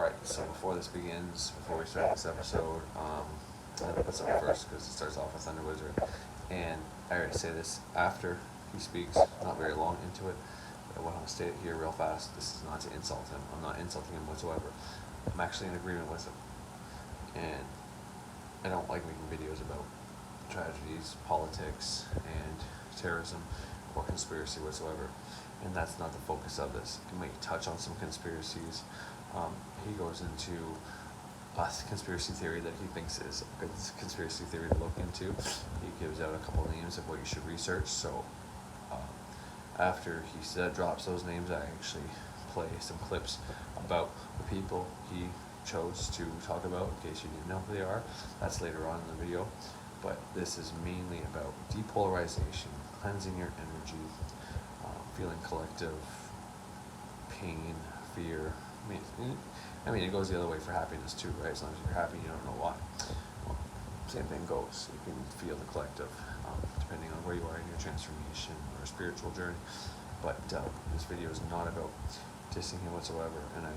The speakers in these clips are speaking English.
Alright, so before this begins, before we start this episode, I'm going to put something first because it starts off with Thunderwizard. And I already say this after he speaks, not very long into it. But I want to state it here real fast. This is not to insult him. I'm not insulting him whatsoever. I'm actually in agreement with him. And I don't like making videos about tragedies, politics, and terrorism or conspiracy whatsoever. And that's not the focus of this. It might touch on some conspiracies. He goes into a conspiracy theory that he thinks is a good conspiracy theory to look into. He gives out a couple names of what you should research. So after he drops those names, I actually play some clips about the people he chose to talk about, in case you didn't know who they are. That's later on in the video. But this is mainly about depolarization, cleansing your energy, feeling collective pain, fear. I mean, it goes the other way for happiness too, right? As long as you're happy, you don't know why. Well, same thing goes. You can feel the collective, depending on where you are in your transformation or spiritual journey. But this video is not about dissing him whatsoever, and I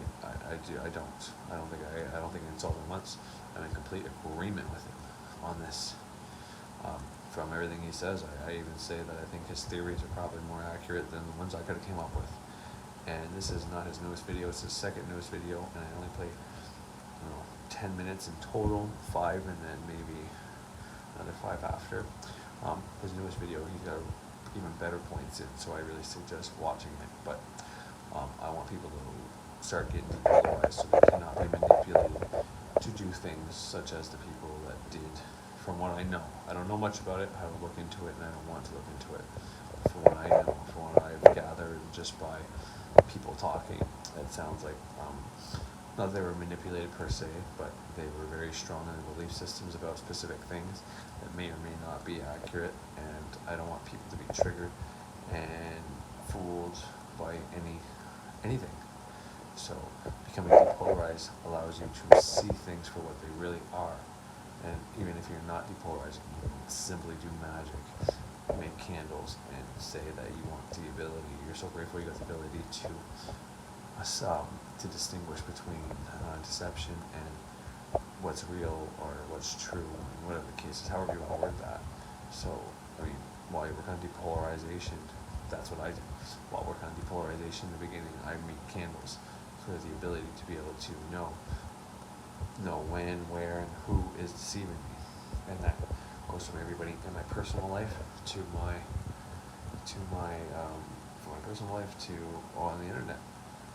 don't think I insulted him once. I'm in complete agreement with him on this. From everything he says, I even say that I think his theories are probably more accurate than the ones I could have came up with. And this is not his newest video, it's his second newest video, and I only play 10 minutes in total, 5 and then maybe another 5 after. His newest video, he's got even better points in, so I really suggest watching it. But I want people to start getting depolarized so they cannot be manipulated to do things such as the people that did. From what I know, I don't know much about it, I haven't looked into it, and I don't want to look into it. From what I know, from what I've gathered just by people talking, it sounds like not that they were manipulated per se, but they were very strong in their belief systems about specific things that may or may not be accurate, and I don't want people to be triggered and fooled by anything. So becoming depolarized allows you to see things for what they really are. And even if you're not depolarizing, you can simply do magic, make candles, and say that you want the ability, you're so grateful you got the ability to distinguish between deception and what's real or what's true, and whatever the case is, however you want to word that. So, I mean, while you work on depolarization, that's what I do. While I work on depolarization in the beginning, I make candles for the ability to be able to know when, where, and who is deceiving me. And that goes from everybody in my personal life to my personal life to on the internet.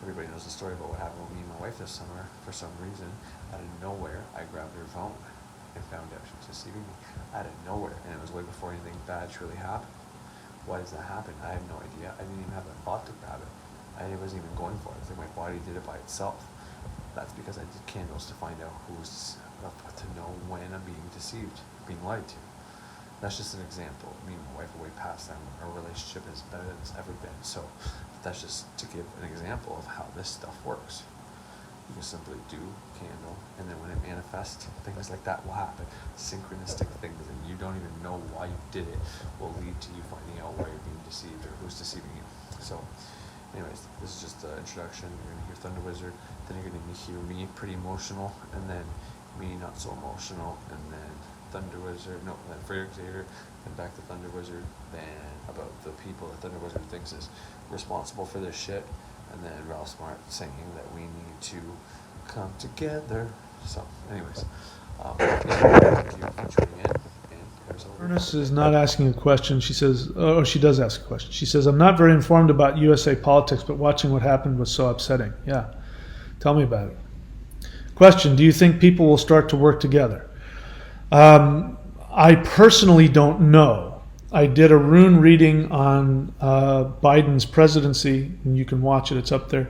Everybody knows the story about what happened with me and my wife this summer. For some reason, out of nowhere, I grabbed her phone and found out she was deceiving me. Out of nowhere, and it was way before anything bad truly happened. Why does that happen? I have no idea. I didn't even have the thought to grab it. I wasn't even going for it. It's like my body did it by itself. That's because I did candles to find out to know when I'm being deceived, being lied to. That's just an example. Me and my wife are way past that. Our relationship is better than it's ever been. So that's just to give an example of how this stuff works. You can simply do candle, and then when it manifests, things like that will happen. Synchronistic things, and you don't even know why you did it, will lead to you finding out why you're being deceived or who's deceiving you. So anyways, this is just an introduction. You're going to hear Thunderwizard, then you're going to hear me pretty emotional, and then me not so emotional, and then then Frederick Xavier, then back to Thunderwizard, then about the people that Thunderwizard thinks is responsible for this shit, and then Ralph Smart saying that we need to come together. So anyways, thank you for tuning in. Ernest is not asking a question. She says, she does ask a question. She says, I'm not very informed about USA politics, but watching what happened was so upsetting. Yeah. Tell me about it. Question, do you think people will start to work together? I personally don't know. I did a rune reading on Biden's presidency, and you can watch it. It's up there.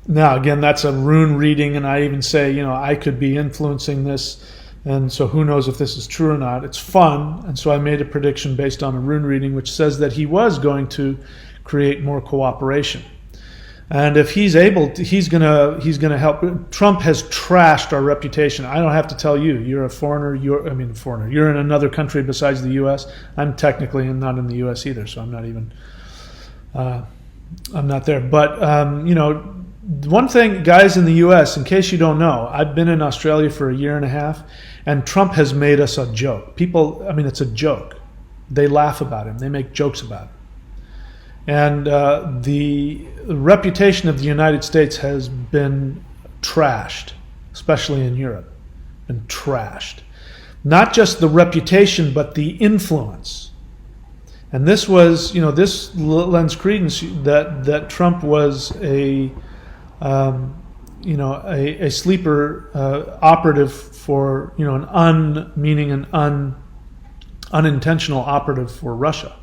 Now, again, that's a rune reading, and I even say, I could be influencing this. And so who knows if this is true or not. It's fun, and so I made a prediction based on a rune reading which says that he was going to create more cooperation. And if he's able to, he's going to help. Trump has trashed our reputation. I don't have to tell you. You're a foreigner. You're in another country besides the U.S. I'm technically not in the U.S. either, so I'm not even. I'm not there. But one thing, guys in the U.S., in case you don't know, I've been in Australia for a year and a half, and Trump has made us a joke. People, I mean, it's a joke. They laugh about him. They make jokes about him. And the reputation of the United States has been trashed, especially in Europe, been trashed. Not just the reputation, but the influence. And this was, this lends credence that Trump was a sleeper operative for, meaning an unintentional operative for Russia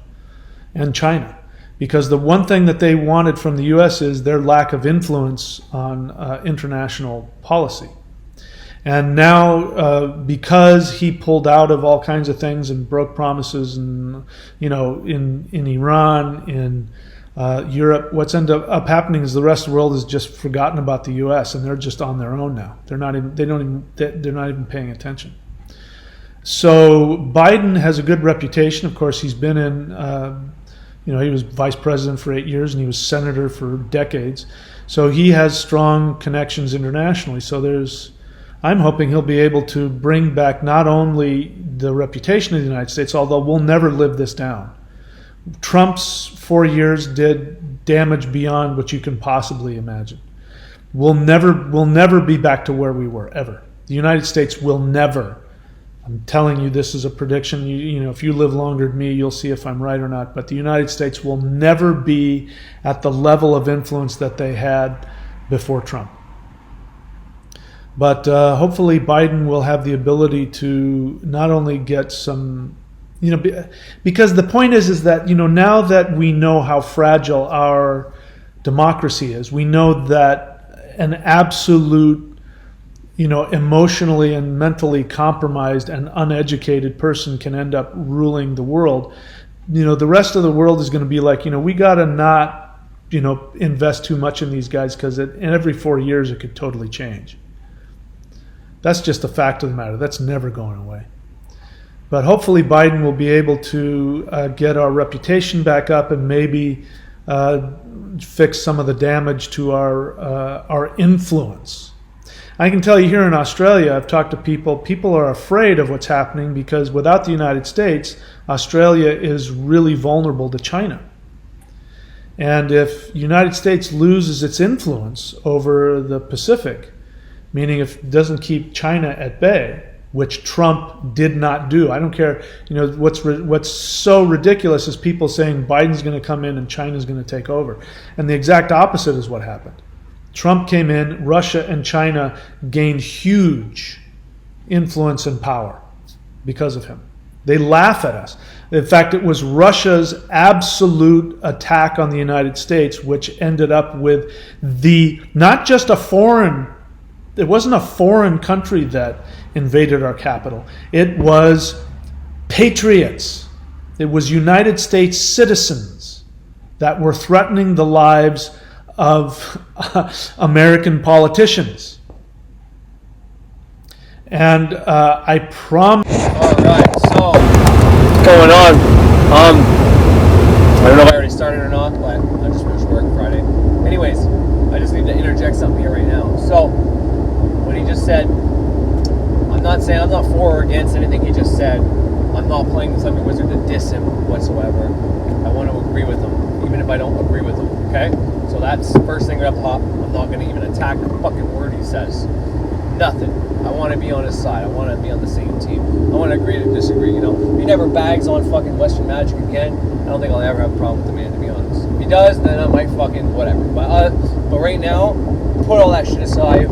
and China. Because the one thing that they wanted from the U.S. is their lack of influence on international policy. And now, because he pulled out of all kinds of things and broke promises, and in Iran, in Europe, what's ended up happening is the rest of the world has just forgotten about the U.S. and they're just on their own now. They're not even paying attention. So Biden has a good reputation. Of course, he's been in. He was vice president for 8 years and he was senator for decades. So he has strong connections internationally. So I'm hoping he'll be able to bring back not only the reputation of the United States, although we'll never live this down. Trump's 4 years did damage beyond what you can possibly imagine. We'll never be back to where we were, ever. The United States will never. I'm telling you, this is a prediction. If you live longer than me, you'll see if I'm right or not. But the United States will never be at the level of influence that they had before Trump. But hopefully Biden will have the ability to not only get some, because the point is that, now that we know how fragile our democracy is, we know that an absolute emotionally and mentally compromised and uneducated person can end up ruling the world. The rest of the world is going to be like, we got to not, invest too much in these guys because in every 4 years it could totally change. That's just a fact of the matter. That's never going away. But hopefully Biden will be able to get our reputation back up and maybe fix some of the damage to our influence. I can tell you here in Australia, I've talked to people are afraid of what's happening because without the United States, Australia is really vulnerable to China. And if the United States loses its influence over the Pacific, meaning if it doesn't keep China at bay, which Trump did not do. I don't care. What's so ridiculous is people saying Biden's going to come in and China's going to take over. And the exact opposite is what happened. Trump came in, Russia and China gained huge influence and power because of him. They laugh at us. In fact, it was Russia's absolute attack on the United States, which ended up with not just it wasn't a foreign country that invaded our capital. It was patriots. It was United States citizens that were threatening the lives of American politicians. And I promise. All right, so what's going on? I don't know if I already started or not, but I just finished work Friday. Anyways, I just need to interject something here right now. So, what he just said, I'm not for or against anything he just said. I'm not playing the Thunderwizard to diss him whatsoever. I want to agree with him, even if I don't agree with him, okay? So that's the first thing right up top. I'm not going to even attack the fucking word he says. Nothing. I want to be on his side. I want to be on the same team. I want to agree to disagree, If he never bags on fucking Western Magick again, I don't think I'll ever have a problem with the man, to be honest. If he does, then I might fucking whatever. But right now, put all that shit aside.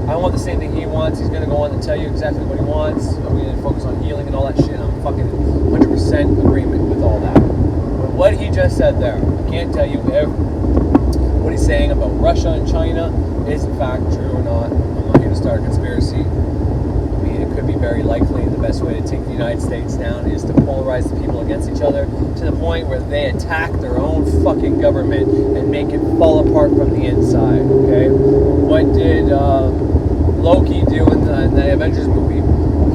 I want the same thing he wants. He's going to go on and tell you exactly what he wants. We're going to focus on healing and all that shit. I'm fucking 100% agreement with all that. But what he just said there, I can't tell you what he's saying about Russia and China is in fact true or not. I'm not here to start a conspiracy. I mean, it could be very likely the best way to take the United States down is to polarize the people against each other to the point where they attack their own fucking government and make it fall apart from the inside, okay? What did Loki do in the Avengers movie?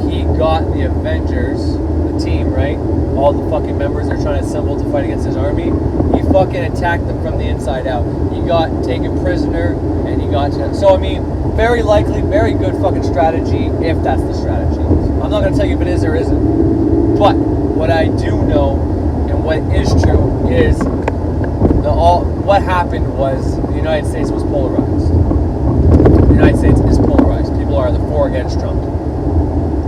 He got the Avengers, the the team, right? All the fucking members are trying to assemble to fight against his army. He fucking attacked them from the inside out. He got taken prisoner, and he got to... So, I mean, very likely, very good fucking strategy, if that's the strategy. I'm not going to tell you if it is or isn't. But what I do know, and what is true, is what happened was the United States was polarized. The United States is polarized. People are either for or against Trump.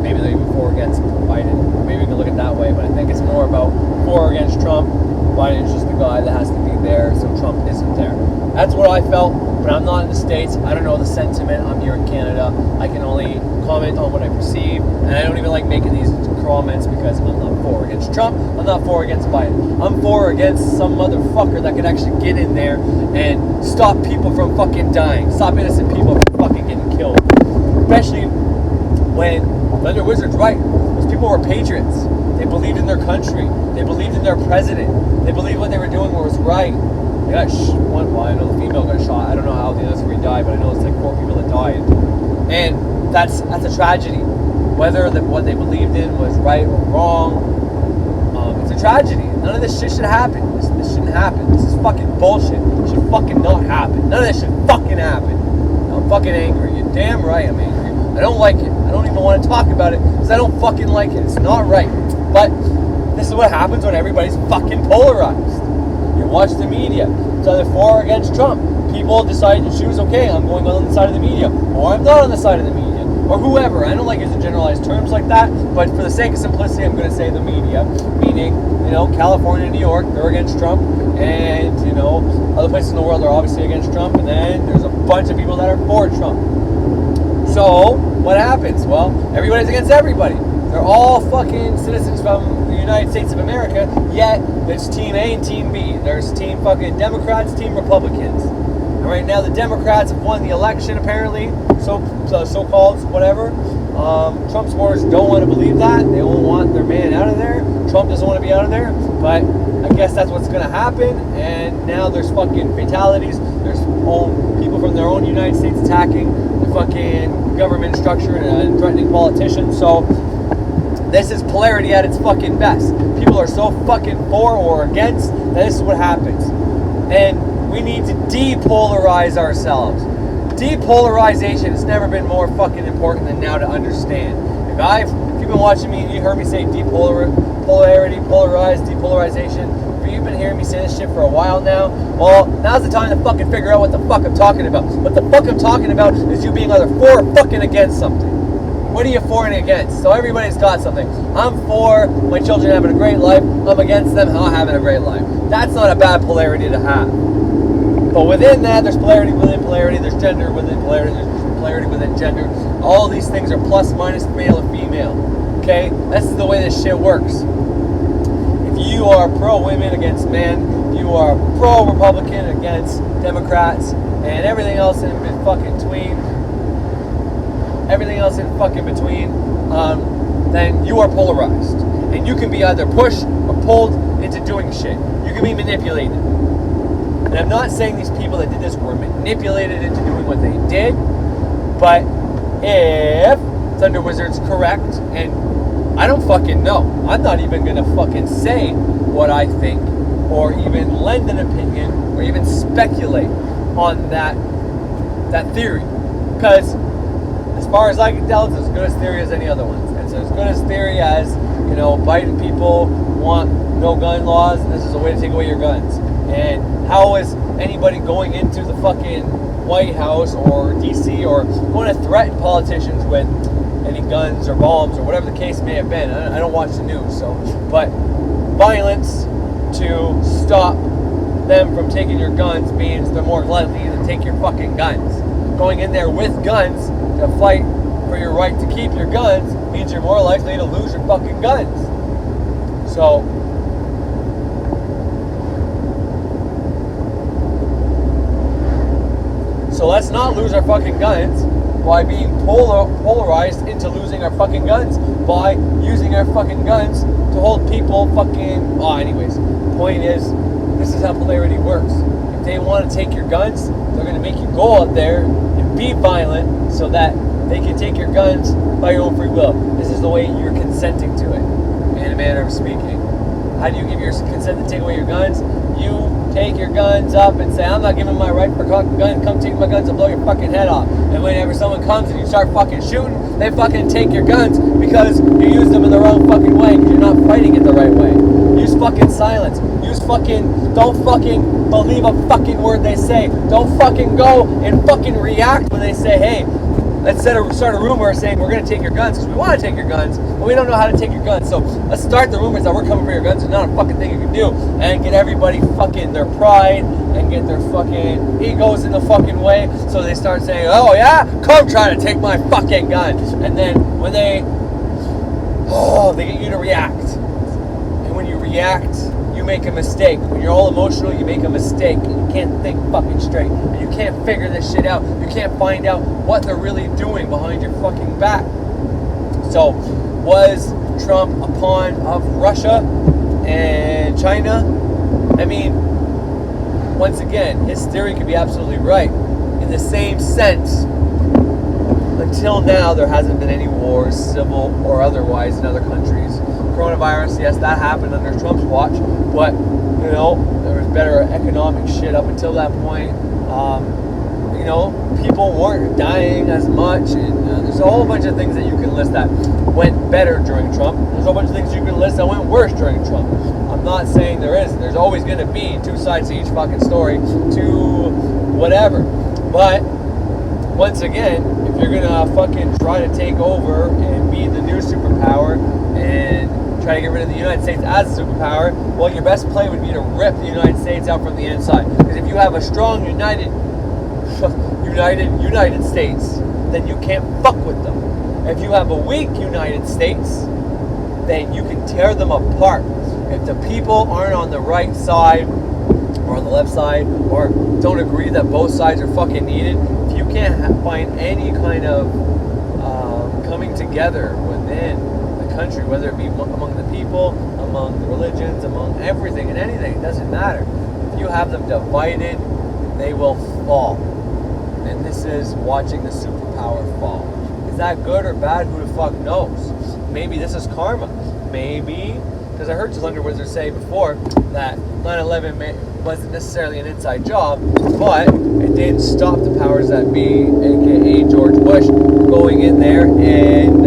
Maybe they're even for or against Biden. Maybe we can look at it that way, but I think it's more about for or against Trump. Biden is just the guy that has to be there, so Trump isn't there. That's what I felt, but I'm not in the States. I don't know the sentiment. I'm here in Canada. I can only comment on what I perceive, and I don't even like making these comments because I'm not for or against Trump. I'm not for or against Biden. I'm for or against some motherfucker that could actually get in there and stop people from fucking dying. Stop innocent people from fucking getting killed. Especially when Thunderwizard's right. Those people were patriots. They believed in their country. They believed in their president. They believed what they were doing was right. They got I know the female got shot. I don't know how the other 3 died, but I know it's like 4 people that died. And that's a tragedy. Whether what they believed in was right or wrong, it's a tragedy. None of this shit should happen. This shouldn't happen. This is fucking bullshit. It should fucking not happen. None of this should fucking happen. I'm fucking angry. You're damn right I'm angry. I don't like it. I don't even want to talk about it because I don't fucking like it. It's not right. But this is what happens when everybody's fucking polarized. You watch the media. It's either for or against Trump. People decide to choose, okay, I'm going on the side of the media, or I'm not on the side of the media, or whoever. I don't like using generalized terms like that, but for the sake of simplicity, I'm going to say the media, meaning, California and New York, they're against Trump, and, other places in the world are obviously against Trump, and then there's a bunch of people that are for Trump. So, what happens? Well, everybody's against everybody. They're all fucking citizens from the United States of America, yet there's Team A and Team B. There's Team fucking Democrats, Team Republicans. And right now the Democrats have won the election, apparently, so-called, whatever. Trump supporters don't want to believe that. They don't want their man out of there. Trump doesn't want to be out of there, but I guess that's what's going to happen. And now there's fucking fatalities. There's people from their own United States attacking the fucking government structure and threatening politicians. So this is polarity at its fucking best. People are so fucking for or against that this is what happens. And we need to depolarize ourselves. Depolarization has never been more fucking important than now to understand. If you've been watching me and you heard me say polarity, polarize, depolarization, if you've been hearing me say this shit for a while now, well, now's the time to fucking figure out what the fuck I'm talking about. What the fuck I'm talking about is you being either for or fucking against something. What are you for and against? So everybody's got something. I'm for my children having a great life. I'm against them not having a great life. That's not a bad polarity to have. But within that, there's polarity within polarity. There's gender within polarity. There's polarity within gender. All these things are plus, minus, male, and female. Okay? That's the way this shit works. If you are pro-women against men, if you are pro-Republican against Democrats, and everything else in between, then you are polarized. And you can be either pushed or pulled into doing shit. You can be manipulated. And I'm not saying these people that did this were manipulated into doing what they did, but if Thunderwizard's correct, and I don't fucking know, I'm not even gonna fucking say what I think, or even lend an opinion, or even speculate on that theory. Because as far as I can tell, it's as good a theory as any other one. It's as good a theory as, Biden people want no gun laws, and this is a way to take away your guns. And how is anybody going into the fucking White House or DC or going to threaten politicians with any guns or bombs or whatever the case may have been? I don't watch the news, but violence to stop them from taking your guns means they're more likely to take your fucking guns. Going in there with guns to fight for your right to keep your guns means you're more likely to lose your fucking guns. So let's not lose our fucking guns by being polarized into losing our fucking guns by using our fucking guns to hold people fucking... anyways, the point is, this is how polarity works. If they want to take your guns, they're going to make you go out there and be violent so that they can take your guns by your own free will. This is the way you're consenting to it. in a manner of speaking. How do you give your consent to take away your guns? You take your guns up and say, I'm not giving my right for gun, come take my guns and blow your fucking head off. And whenever someone comes and you start fucking shooting, they fucking take your guns because you use them in the wrong fucking way, because you're not fighting it the right way. Use fucking silence. Don't fucking believe a fucking word they say. Don't fucking go and fucking react when they say, hey, let's start a rumor saying we're going to take your guns because we want to take your guns, but we don't know how to take your guns. So let's start the rumors that we're coming for your guns. It's not a fucking thing you can do. And get everybody fucking their pride and get their fucking egos in the fucking way. So they start saying, oh yeah, come try to take my fucking gun. And then when they get you to react. And when you react, you make a mistake. When you're all emotional, you make a mistake. You can't think fucking straight. And you can't figure this shit out. You can't find out what they're really doing behind your fucking back. So, was Trump a pawn of Russia and China? I mean, once again, his theory could be absolutely right. In the same sense, until now, there hasn't been any wars, civil or otherwise, in other countries. Coronavirus, yes, that happened under Trump's watch, but, you know, there was better economic shit up until that point. You know, people weren't dying as much, and there's a whole bunch of things that you can list that went better during Trump. There's a whole bunch of things you can list that went worse during Trump. I'm not saying there isn't. There's always going to be two sides to each fucking story, to whatever. But, once again, if you're going to fucking try to take over and be the new superpower and try to get rid of the United States as a superpower, well, your best play would be to rip the United States out from the inside. Because if you have a strong United States, then you can't fuck with them. If you have a weak United States, then you can tear them apart. If the people aren't on the right side or on the left side, or don't agree that both sides are fucking needed, if you can't find any kind of coming together within the country, whether it be among the people, among the religions, among everything and anything, it doesn't matter. If you have them divided, they will fall. And this is watching the superpower fall. Is that good or bad? Who the fuck knows? Maybe this is karma. Maybe, because I heard Thunderwizard say before that 9/11 wasn't necessarily an inside job, but it didn't stop the powers that be, aka George Bush, going in there and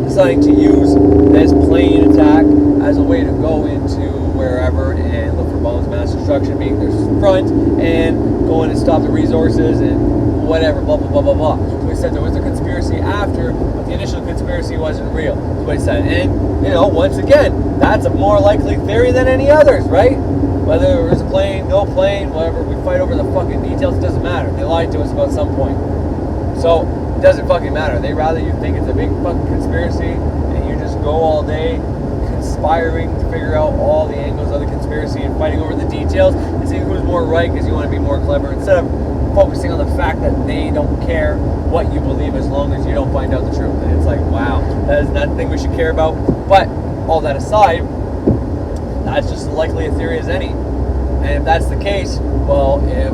deciding to use this plane attack as a way to go into wherever and look for bombs, mass destruction being their front, and go in and stop the resources and whatever, blah, blah, blah, blah, blah. So he said there was a conspiracy after, but the initial conspiracy wasn't real. That's what he said. And, you know, once again, that's a more likely theory than any others, right? Whether it was a plane, no plane, whatever, we fight over the fucking details, it doesn't matter. They lied to us about some point. So, it doesn't fucking matter. They rather you think it's a big fucking conspiracy and you just go all day conspiring to figure out all the angles of the conspiracy and fighting over the details and seeing who's more right because you want to be more clever, instead of focusing on the fact that they don't care what you believe as long as you don't find out the truth. And it's like, wow, that is not the thing we should care about. But all that aside, that's just as likely a theory as any. And if that's the case, well, if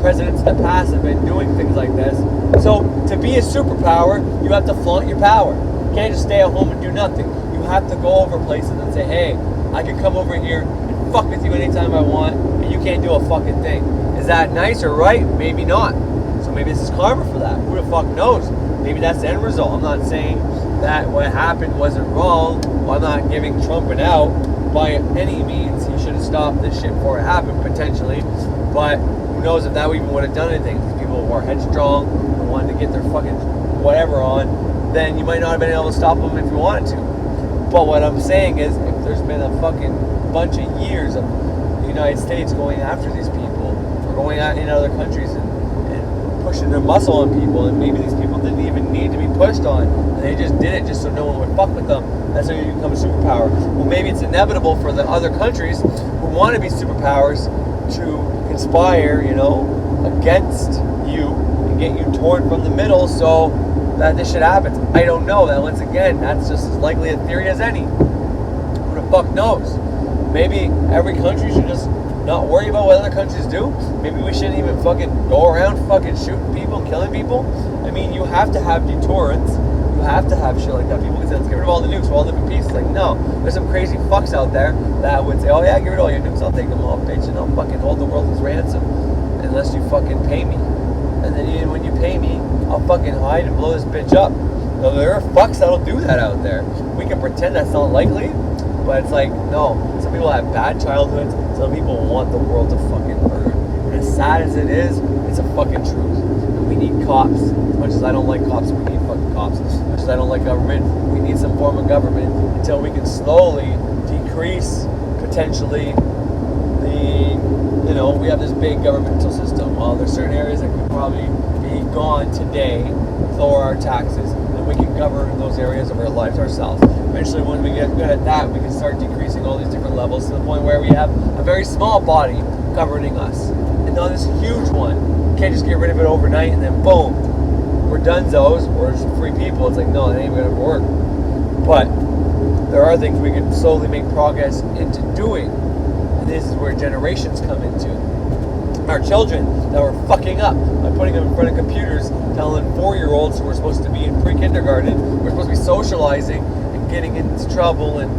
presidents in the past have been doing things like this, so to be a superpower, you have to flaunt your power. You can't just stay at home and do nothing. You have to go over places and say, hey, I can come over here and fuck with you anytime I want, and you can't do a fucking thing. Is that nice or right? Maybe not. So maybe this is karma for that. Who the fuck knows? Maybe that's the end result. I'm not saying that what happened wasn't wrong. Well, I'm not giving Trump an out by any means. He should have stopped this shit before it happened, potentially. But who knows if that even would have done anything. These people were headstrong and wanted to get their fucking whatever on, then you might not have been able to stop them if you wanted to. But what I'm saying is, if there's been a fucking bunch of years of the United States going after these people, or going out in other countries and pushing their muscle on people, and maybe these people didn't even need to be pushed on, and they just did it just so no one would fuck with them, that's how you become a superpower. Well, maybe it's inevitable for the other countries who want to be superpowers to conspire, you know, against you and get you torn from the middle so that this shit happens. I don't know. That, once again, that's just as likely a theory as any. Who the fuck knows? Maybe every country should just not worry about what other countries do. Maybe we shouldn't even fucking go around fucking shooting people and killing people. I mean, you have to have deterrence. you have to have shit like that. People can say, let's get rid of all the nukes, we'll all live in peace. It's like, no, there's some crazy fucks out there that would say, oh yeah, get rid of all your nukes, I'll take them all, bitch, and I'll fucking hold the world as ransom unless you fucking pay me. And then even when you pay me, I'll fucking hide and blow this bitch up. So there are fucks that'll do that out there. We can pretend that's not likely, but it's like, no. Some people have bad childhoods. Some people want the world to fucking burn. And as sad as it is, it's a fucking truth. And we need cops. As much as I don't like cops, we need fucking cops. As much as I don't like government, we need some form of government until we can slowly decrease, potentially, we have this big governmental system. Well, there's certain areas that could probably be gone today, lower our taxes, and we can govern those areas of our lives ourselves. Eventually, when we get good at that, we can start decreasing all these different levels to the point where we have a very small body governing us. And now this huge one, can't just get rid of it overnight and then boom, we're donezo, we're free people. It's like, no, that ain't gonna work. But there are things we can slowly make progress into doing. And this is where generations come into. Our children that were fucking up by putting them in front of computers, telling 4-year-olds who were supposed to be in pre-kindergarten, we're supposed to be socializing and getting into trouble and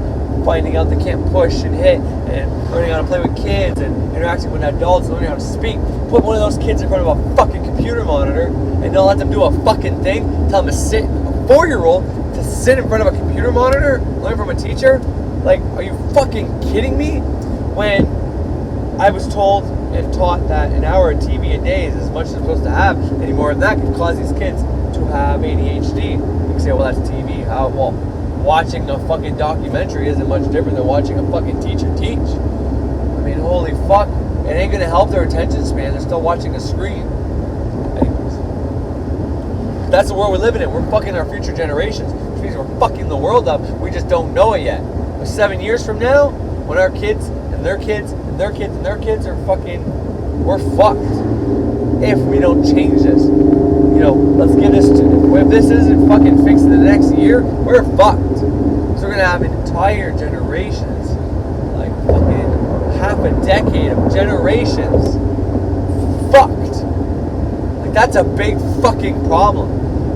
finding out they can't push and hit and learning how to play with kids and interacting with adults, learning how to speak. Put one of those kids in front of a fucking computer monitor and don't let them do a fucking thing. Tell them to sit, a 4-year-old to sit in front of a computer monitor, learn from a teacher. Like, are you fucking kidding me? When I was told and taught that an hour of TV a day is as much as I'm supposed to have, any more than that could cause these kids to have ADHD. You can say, well, that's TV. How? Well, watching a fucking documentary isn't much different than watching a fucking teacher teach. I mean, holy fuck. It ain't gonna help their attention span. They're still watching a screen. Anyways, that's the world we're living in. We're fucking our future generations, which means we're fucking the world up. We just don't know it yet. But 7 years from now, when our kids and their kids and their kids and their kids are fucking, we're fucked if we don't change this. Let's give this to, if this isn't fucking fixed in the next year, we're fucked. So we're gonna have entire generations, like fucking half a decade of generations fucked. Like, that's a big fucking problem.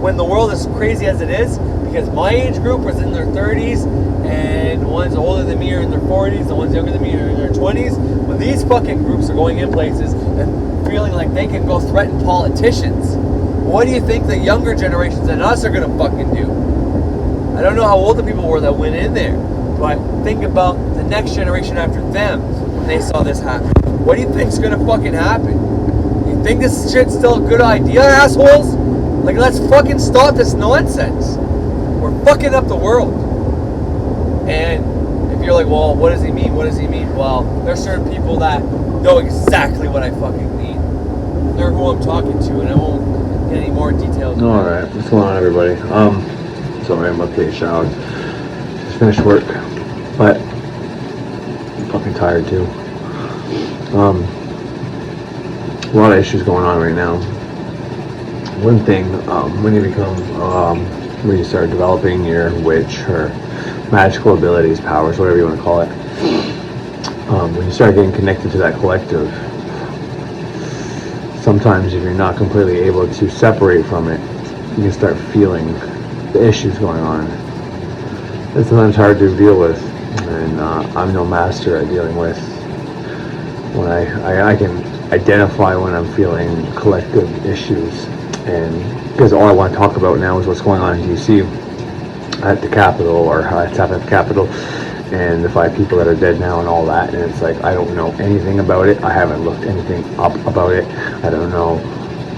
When the world is crazy as it is, because my age group was in their 30s, and the ones older than me are in their 40s, the ones younger than me are in their 20s. When these fucking groups are going in places and feeling like they can go threaten politicians, what do you think the younger generations and us are gonna fucking do? I don't know how old the people were that went in there, but think about the next generation after them when they saw this happen. What do you think's gonna fucking happen? You think this shit's still a good idea, assholes? Like, let's fucking stop this nonsense. We're fucking up the world. And if you're like, well, what does he mean? What does he mean? Well, there's certain people that know exactly what I fucking mean. They're who I'm talking to, and I won't get any more details. Alright, what's going on, everybody? Sorry, I'm up to a shower. Just finished work, but I'm fucking tired too. A lot of issues going on right now. One thing, when you start developing your witch or magical abilities, powers, whatever you want to call it, when you start getting connected to that collective, sometimes if you're not completely able to separate from it, you can start feeling the issues going on. It's sometimes hard to deal with, and I'm no master at dealing with. When I can identify when I'm feeling collective issues, and because all I want to talk about now is what's going on in DC at the Capitol, or it's happened at the Capitol, and the 5 people that are dead now and all that. And it's like, I don't know anything about it. I haven't looked anything up about it. I don't know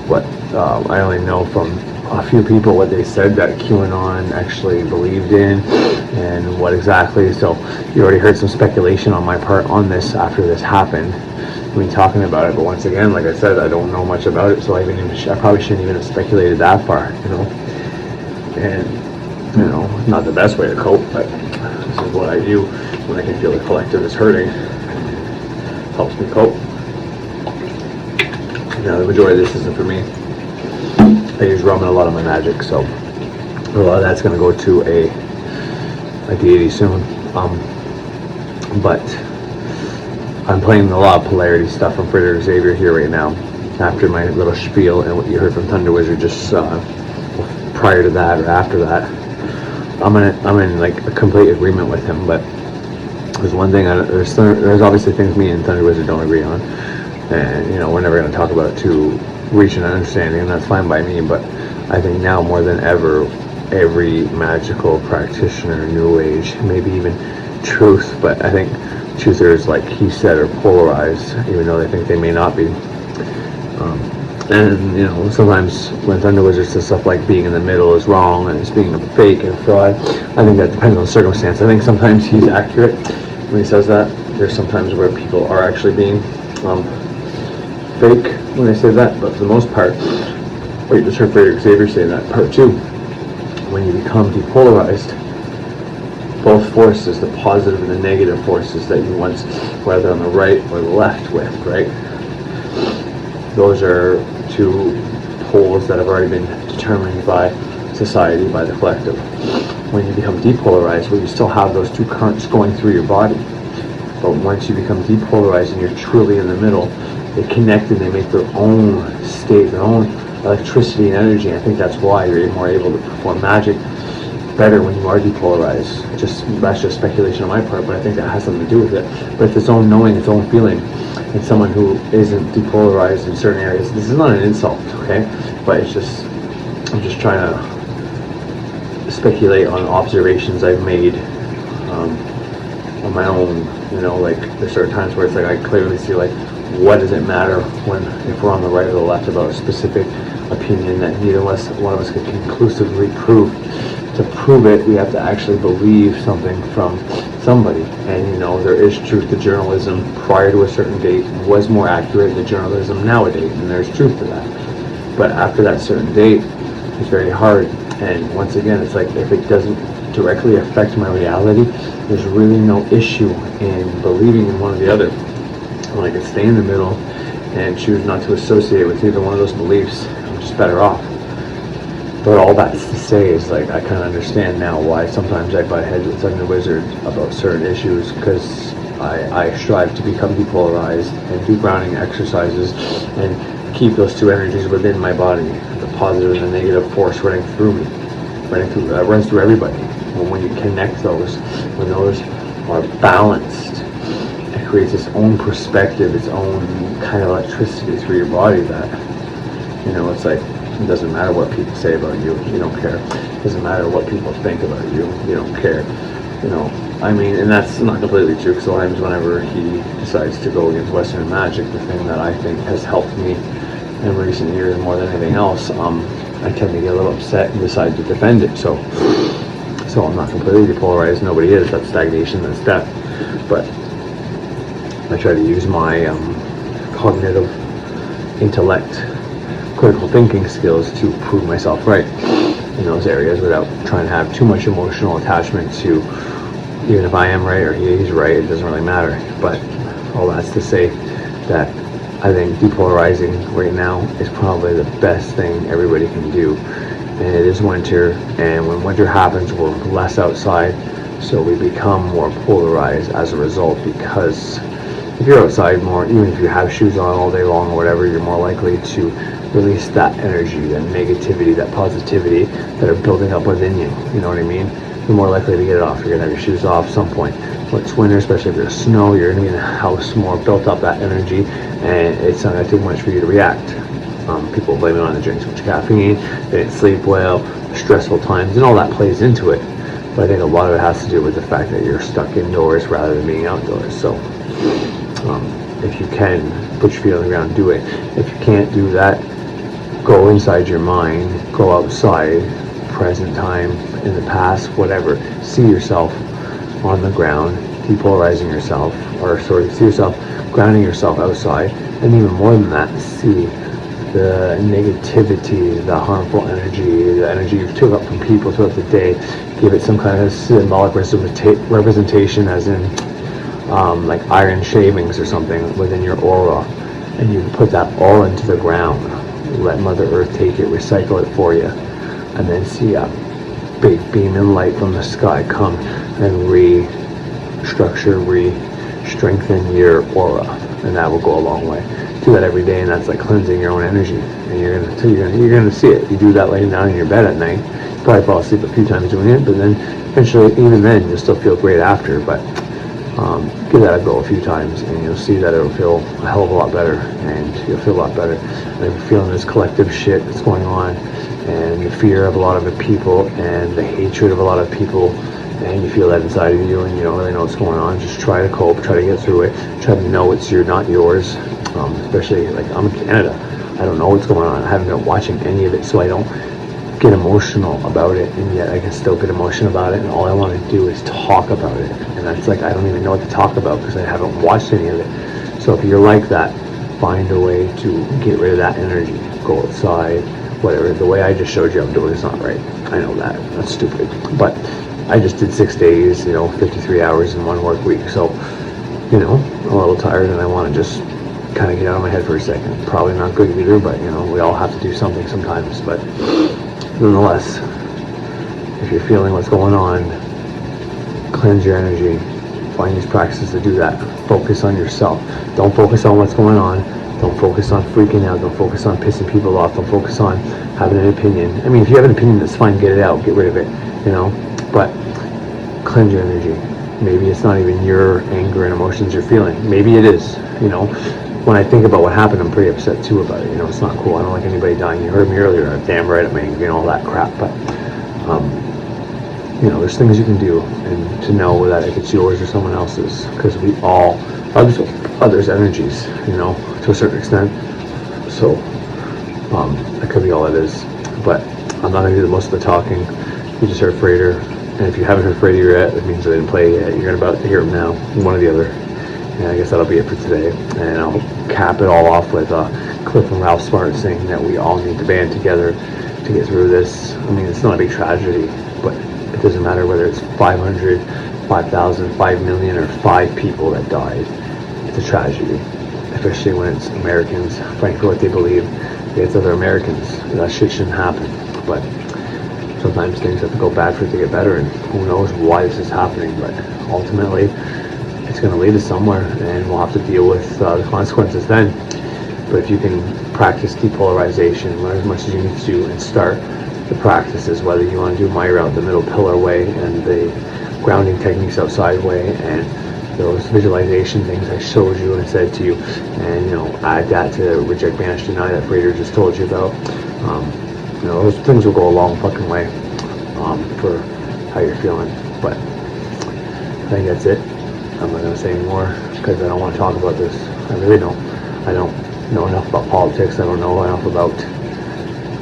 what, I only know from a few people what they said that QAnon actually believed in and what exactly. So you already heard some speculation on my part on this after this happened, me talking about it. But once again, like I said, I don't know much about it, so I probably shouldn't even have speculated that far, and not the best way to cope, but this is what I do when I can feel the collective is hurting. Helps me cope. Now, the majority of this isn't for me. I use rum in a lot of my magic, so a lot of that's going to go to a deity soon. But I'm playing a lot of polarity stuff from Frederick Xavier here right now, after my little spiel and what you heard from Thunderwizard just prior to that or after that, I'm in like a complete agreement with him. But there's one thing, there's obviously things me and Thunderwizard don't agree on, and we're never going to talk about it to reach an understanding, and that's fine by me. But I think now more than ever, every magical practitioner, New Age, maybe even truth, but I think truthers, like he said, are polarized, even though they think they may not be. And sometimes when Thunderwizard says stuff like being in the middle is wrong and it's being a fake and fraud, I think that depends on circumstance. I think sometimes he's accurate when he says that. There's sometimes where people are actually being fake when they say that, but for the most part, you just heard Frederick Xavier say that part too. When you become depolarized, both forces, the positive and the negative forces that you once, whether on the right or the left with, right? Those are two poles that have already been determined by society, by the collective. When you become depolarized, well, you still have those two currents going through your body. But once you become depolarized and you're truly in the middle, they connect and they make their own state, their own electricity and energy. I think that's why you're more able to perform magic better when you are depolarized. That's just speculation on my part, but I think that has something to do with it. But it's its own knowing, its own feeling. And someone who isn't depolarized in certain areas, this is not an insult, okay? But I'm just trying to speculate on observations I've made on my own. Like there's certain times where it's like I clearly see like, what does it matter if we're on the right or the left about a specific opinion that neither one of us can conclusively prove. To prove it, we have to actually believe something from somebody. And there is truth to journalism prior to a certain date was more accurate than journalism nowadays, and there's truth to that. But after that certain date, it's very hard. And once again, it's like if it doesn't directly affect my reality, there's really no issue in believing in one or the other. When I can stay in the middle and choose not to associate with either one of those beliefs, I'm just better off. But all that's to say is like I kind of understand now why sometimes I butt heads with Thunderwizard about certain issues, because I strive to become depolarized and do grounding exercises and keep those two energies within my body, the positive and the negative force running through me, runs through everybody. When you connect those, when those are balanced, it creates its own perspective, its own kind of electricity through your body that, it's like, it doesn't matter what people say about you, you don't care. It doesn't matter what people think about you, you don't care. And that's not completely true, because sometimes whenever he decides to go against Western magic, the thing that I think has helped me in recent years more than anything else, I tend to get a little upset and decide to defend it. So I'm not completely depolarized, nobody is, that's stagnation, that's death. But I try to use my cognitive intellect, critical thinking skills to prove myself right in those areas without trying to have too much emotional attachment to, even if I am right or he's right, it doesn't really matter. But all that's to say that I think depolarizing right now is probably the best thing everybody can do. And it is winter, and when winter happens, we're less outside, so we become more polarized as a result, because if you're outside more, even if you have shoes on all day long or whatever, you're more likely to release that energy, that negativity, that positivity that are building up within you. You know what I mean? You're more likely to get it off. You're going to have your shoes off at some point. When it's winter, especially if there's snow, you're going to be in the house more, built up that energy, and it's not going to take much for you to react. People blame it on the drinks too much caffeine, they didn't sleep well, stressful times, and all that plays into it. But I think a lot of it has to do with the fact that you're stuck indoors rather than being outdoors. So if you can, put your feet on the ground, do it. If you can't do that, go inside your mind, go outside, present time, in the past, whatever. See yourself on the ground, depolarizing yourself, see yourself grounding yourself outside, and even more than that, see the negativity, the harmful energy, the energy you took up from people throughout the day, give it some kind of symbolic representation, as in like iron shavings or something within your aura, and you put that all into the ground. Let Mother Earth take it, recycle it for you, and then see a big beam of light from the sky come and restructure, re-strengthen your aura, and that will go a long way. Do that every day, and that's like cleansing your own energy. And you're gonna see it. You do that laying down in your bed at night. You probably fall asleep a few times doing it, but then eventually, even then, you'll still feel great after. But give that a go a few times, and you'll see that it'll feel a hell of a lot better, and you'll feel a lot better. And if you're feeling this collective shit that's going on, and the fear of a lot of the people, and the hatred of a lot of people, and you feel that inside of you, and you don't really know what's going on, just try to cope, try to get through it, try to know it's not yours. Especially, like, I'm in Canada, I don't know what's going on, I haven't been watching any of it, so I don't get emotional about it, and yet I can still get emotional about it, and all I want to do is talk about it, and that's like, I don't even know what to talk about because I haven't watched any of it. So if you're like that, find a way to get rid of that energy. Go outside, whatever. The way I just showed you I'm doing is not right, I know that's stupid, but I just did 6 days, 53 hours in 1 work week, so I'm a little tired, and I want to just kind of get out of my head for a second. Probably not good either, but we all have to do something sometimes. But nonetheless, if you're feeling what's going on, cleanse your energy. Find these practices to do that. Focus on yourself. Don't focus on what's going on. Don't focus on freaking out. Don't focus on pissing people off. Don't focus on having an opinion. I mean, if you have an opinion, that's fine. Get it out. Get rid of it. But cleanse your energy. Maybe it's not even your anger and emotions you're feeling. Maybe it is. When I think about what happened, I'm pretty upset too about it. It's not cool. I don't like anybody dying. You heard me earlier. I'm damn right I'm angry and all that crap. But, there's things you can do, and to know that if it's yours or someone else's, because we all others' energies, to a certain extent. So, that could be all it is. But I'm not going to do most of the talking. You just heard Frater. And if you haven't heard Frater yet, that means I didn't play yet. You're about to hear him now, one or the other. And I guess that'll be it for today. And I'll cap it all off with Cliff and Ralph Smart saying that we all need to band together to get through this. I mean, it's not a big tragedy, but it doesn't matter whether it's 500, 5,000, 5 million, or 5 people that died. It's a tragedy, especially when it's Americans fighting for what they believe against other Americans. That shit shouldn't happen. But sometimes things have to go bad for it to get better, and who knows why this is happening, but ultimately it's going to lead us somewhere, and we'll have to deal with the consequences then. But if you can practice depolarization, learn as much as you need to, and start the practices, whether you want to do my route, the middle pillar way, and the grounding techniques outside way, and those visualization things I showed you and said to you, and add that to reject, banish, deny that Frater just told you about. Those things will go a long fucking way for how you're feeling. But I think that's it. I'm not going to say anymore because I don't want to talk about this. I really don't. I don't know enough about politics. I don't know enough about,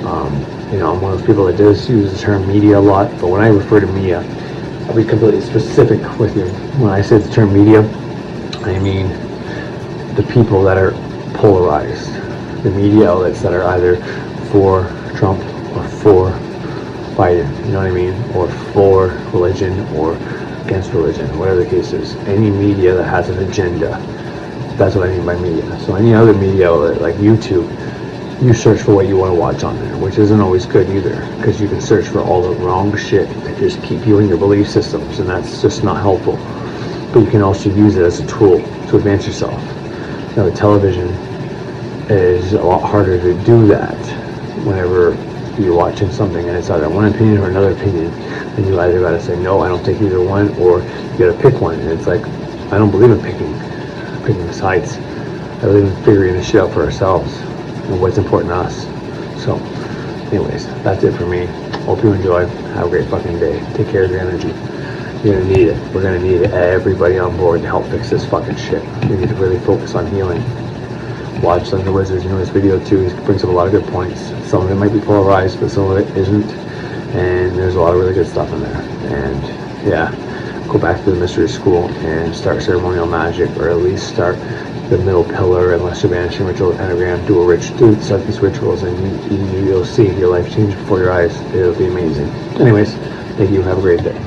I'm one of those people that does use the term media a lot. But when I refer to media, I'll be completely specific with you. When I say the term media, I mean the people that are polarized. The media outlets that are either for Trump or for Biden, you know what I mean? Or for religion or against religion, whatever the case is. Any media that has an agenda, that's what I mean by media. So any other media outlet like YouTube, you search for what you want to watch on there, which isn't always good either, because you can search for all the wrong shit that just keep you in your belief systems, and that's just not helpful. But you can also use it as a tool to advance yourself. Now, the television is a lot harder to do that whenever you're watching something and it's either one opinion or another opinion, and you either got to say no, I don't take either one, or you got to pick one. And it's like, I don't believe in picking sides. I believe in figuring this shit out for ourselves and what's important to us. So anyways, that's it for me. Hope you enjoy. Have a great fucking day. Take care of your energy. You're gonna need it. We're gonna need everybody on board to help fix this fucking shit. We need to really focus on healing. Watch Thunderwizard's newest video too. He brings up a lot of good points. Some of it might be polarized, but some of it isn't. And there's a lot of really good stuff in there. And yeah, go back to the mystery school and start ceremonial magic, or at least start the middle pillar, unless you're banishing ritual, the pentagram. Start these rituals, and you'll see your life change before your eyes. It'll be amazing. Anyways, thank you. Have a great day.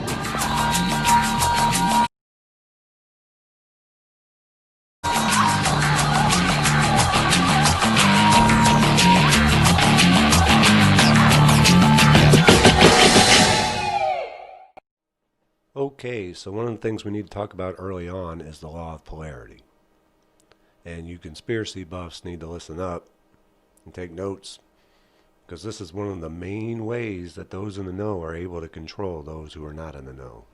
Okay, so one of the things we need to talk about early on is the law of polarity. And you conspiracy buffs need to listen up and take notes, because this is one of the main ways that those in the know are able to control those who are not in the know,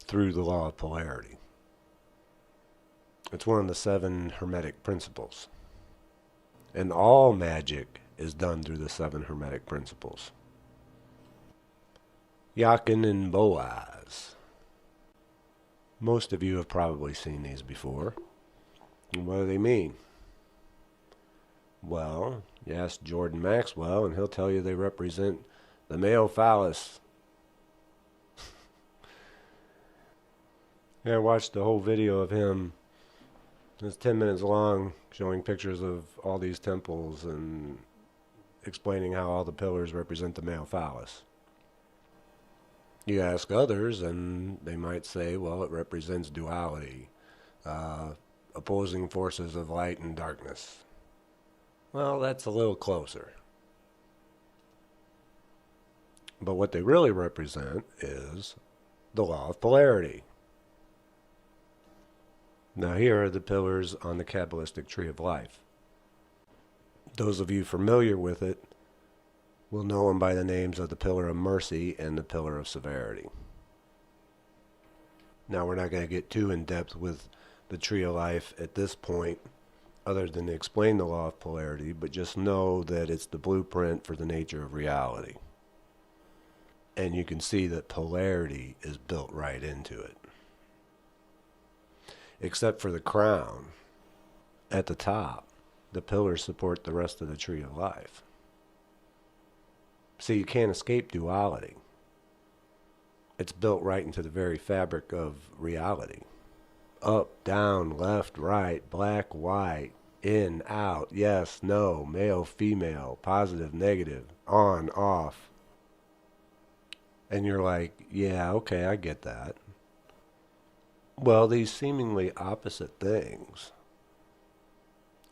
through the law of polarity. It's one of the 7 hermetic principles. And all magic is done through the 7 hermetic principles. Jachin and Boaz. Most of you have probably seen these before. And what do they mean? Well, you ask Jordan Maxwell and he'll tell you they represent the male phallus. Yeah, I watched the whole video of him. It's 10 minutes long, showing pictures of all these temples and explaining how all the pillars represent the male phallus. You ask others and they might say, well, it represents duality, opposing forces of light and darkness. Well, that's a little closer. But what they really represent is the law of polarity. Now here are the pillars on the Kabbalistic tree of life. Those of you familiar with it will know them by the names of the pillar of mercy and the pillar of severity. Now we're not going to get too in depth with the tree of life at this point, other than to explain the law of polarity, but just know that it's the blueprint for the nature of reality. And you can see that polarity is built right into it. Except for the crown at the top, the pillars support the rest of the tree of life. See, you can't escape duality. It's built right into the very fabric of reality. Up, down, left, right, black, white, in, out, yes, no, male, female, positive, negative, on, off. And you're like, yeah, okay, I get that. Well, these seemingly opposite things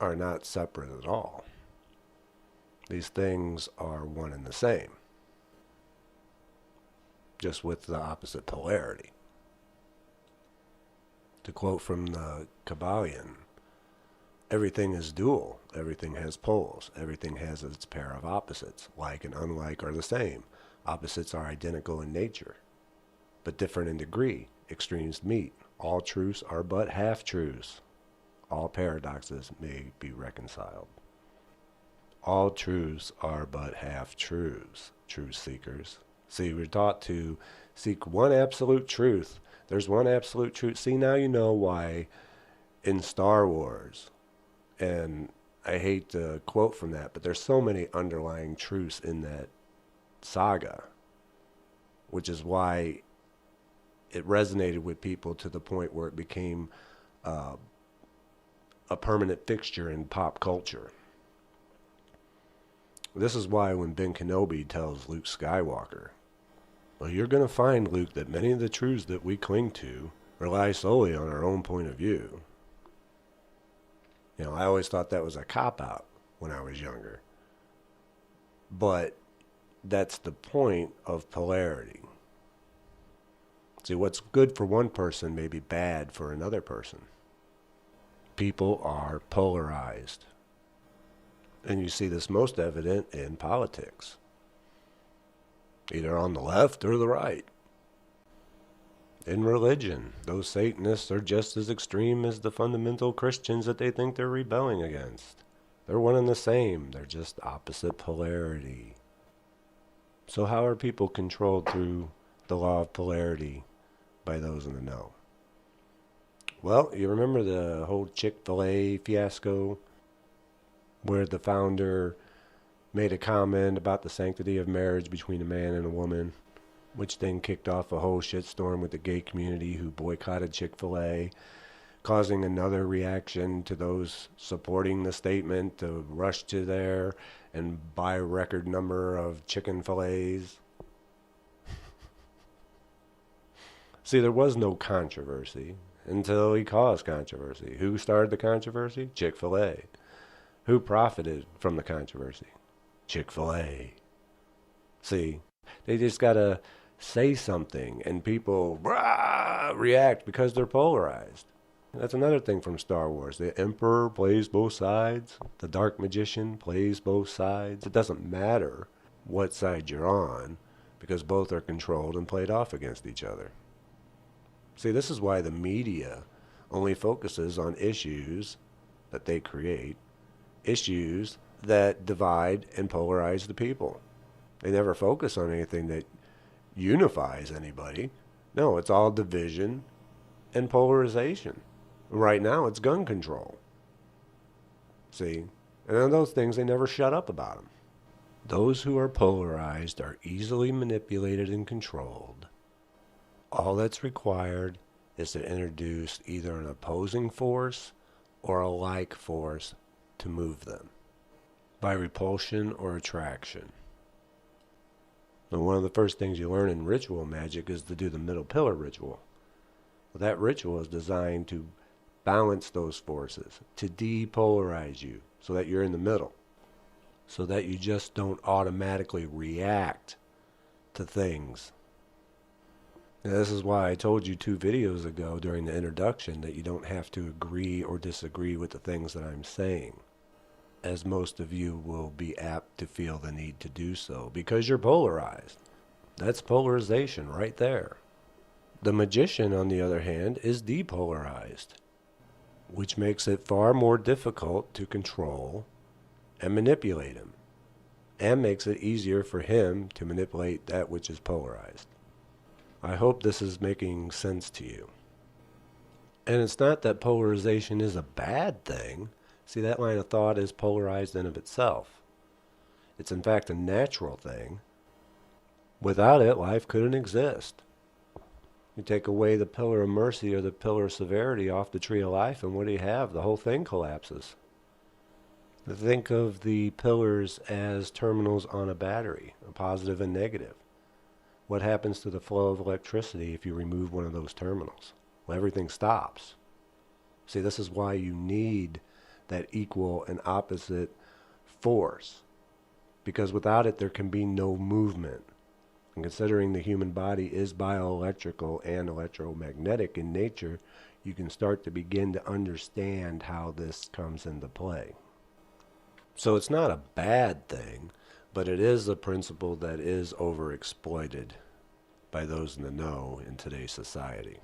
are not separate at all. These things are one and the same, just with the opposite polarity. To quote from the Kabbalion, everything is dual, everything has poles, everything has its pair of opposites. Like and unlike are the same. Opposites are identical in nature, but different in degree. Extremes meet. All truths are but half-truths. All paradoxes may be reconciled. All truths are but half-truths, truth seekers. See, we're taught to seek one absolute truth. There's one absolute truth. See, now you know why in Star Wars, and I hate to quote from that, but there's so many underlying truths in that saga, which is why it resonated with people to the point where it became a permanent fixture in pop culture. This is why when Ben Kenobi tells Luke Skywalker, well, you're going to find, Luke, that many of the truths that we cling to rely solely on our own point of view. You know, I always thought that was a cop-out when I was younger. But that's the point of polarity. See, what's good for one person may be bad for another person. People are polarized. And you see this most evident in politics. Either on the left or the right. In religion, those Satanists are just as extreme as the fundamental Christians that they think they're rebelling against. They're one and the same. They're just opposite polarity. So how are people controlled through the law of polarity by those in the know? Well, you remember the whole Chick-fil-A fiasco where the founder made a comment about the sanctity of marriage between a man and a woman, which then kicked off a whole shitstorm with the gay community who boycotted Chick-fil-A, causing another reaction to those supporting the statement to rush to there and buy a record number of chicken fillets. See, there was no controversy until he caused controversy. Who started the controversy? Chick-fil-A. Who profited from the controversy? Chick-fil-A. See, they just gotta say something and people react because they're polarized. That's another thing from Star Wars. The Emperor plays both sides. The Dark Magician plays both sides. It doesn't matter what side you're on, because both are controlled and played off against each other. See, this is why the media only focuses on issues that they create, issues that divide and polarize the people. They never focus on anything that unifies anybody. No, it's all division and polarization. Right now, it's gun control. See? And on those things, they never shut up about them. Those who are polarized are easily manipulated and controlled. All that's required is to introduce either an opposing force or a like force to move them, by repulsion or attraction. And one of the first things you learn in ritual magic is to do the middle pillar ritual. Well, that ritual is designed to balance those forces, to depolarize you so that you're in the middle, so that you just don't automatically react to things. And this is why I told you 2 videos ago during the introduction that you don't have to agree or disagree with the things that I'm saying, as most of you will be apt to feel the need to do so because you're polarized. That's polarization right there. The magician, on the other hand, is depolarized, which makes it far more difficult to control and manipulate him, and makes it easier for him to manipulate that which is polarized. I hope this is making sense to you. And it's not that polarization is a bad thing. See, that line of thought is polarized in of itself. It's in fact a natural thing. Without it, life couldn't exist. You take away the pillar of mercy or the pillar of severity off the tree of life, and what do you have? The whole thing collapses. Think of the pillars as terminals on a battery, a positive and negative. What happens to the flow of electricity if you remove one of those terminals? Well, everything stops. See, this is why you need that equal and opposite force, because without it there can be no movement. And considering the human body is bioelectrical and electromagnetic in nature, you can start to begin to understand how this comes into play. So it's not a bad thing, but it is a principle that is overexploited by those in the know in today's society.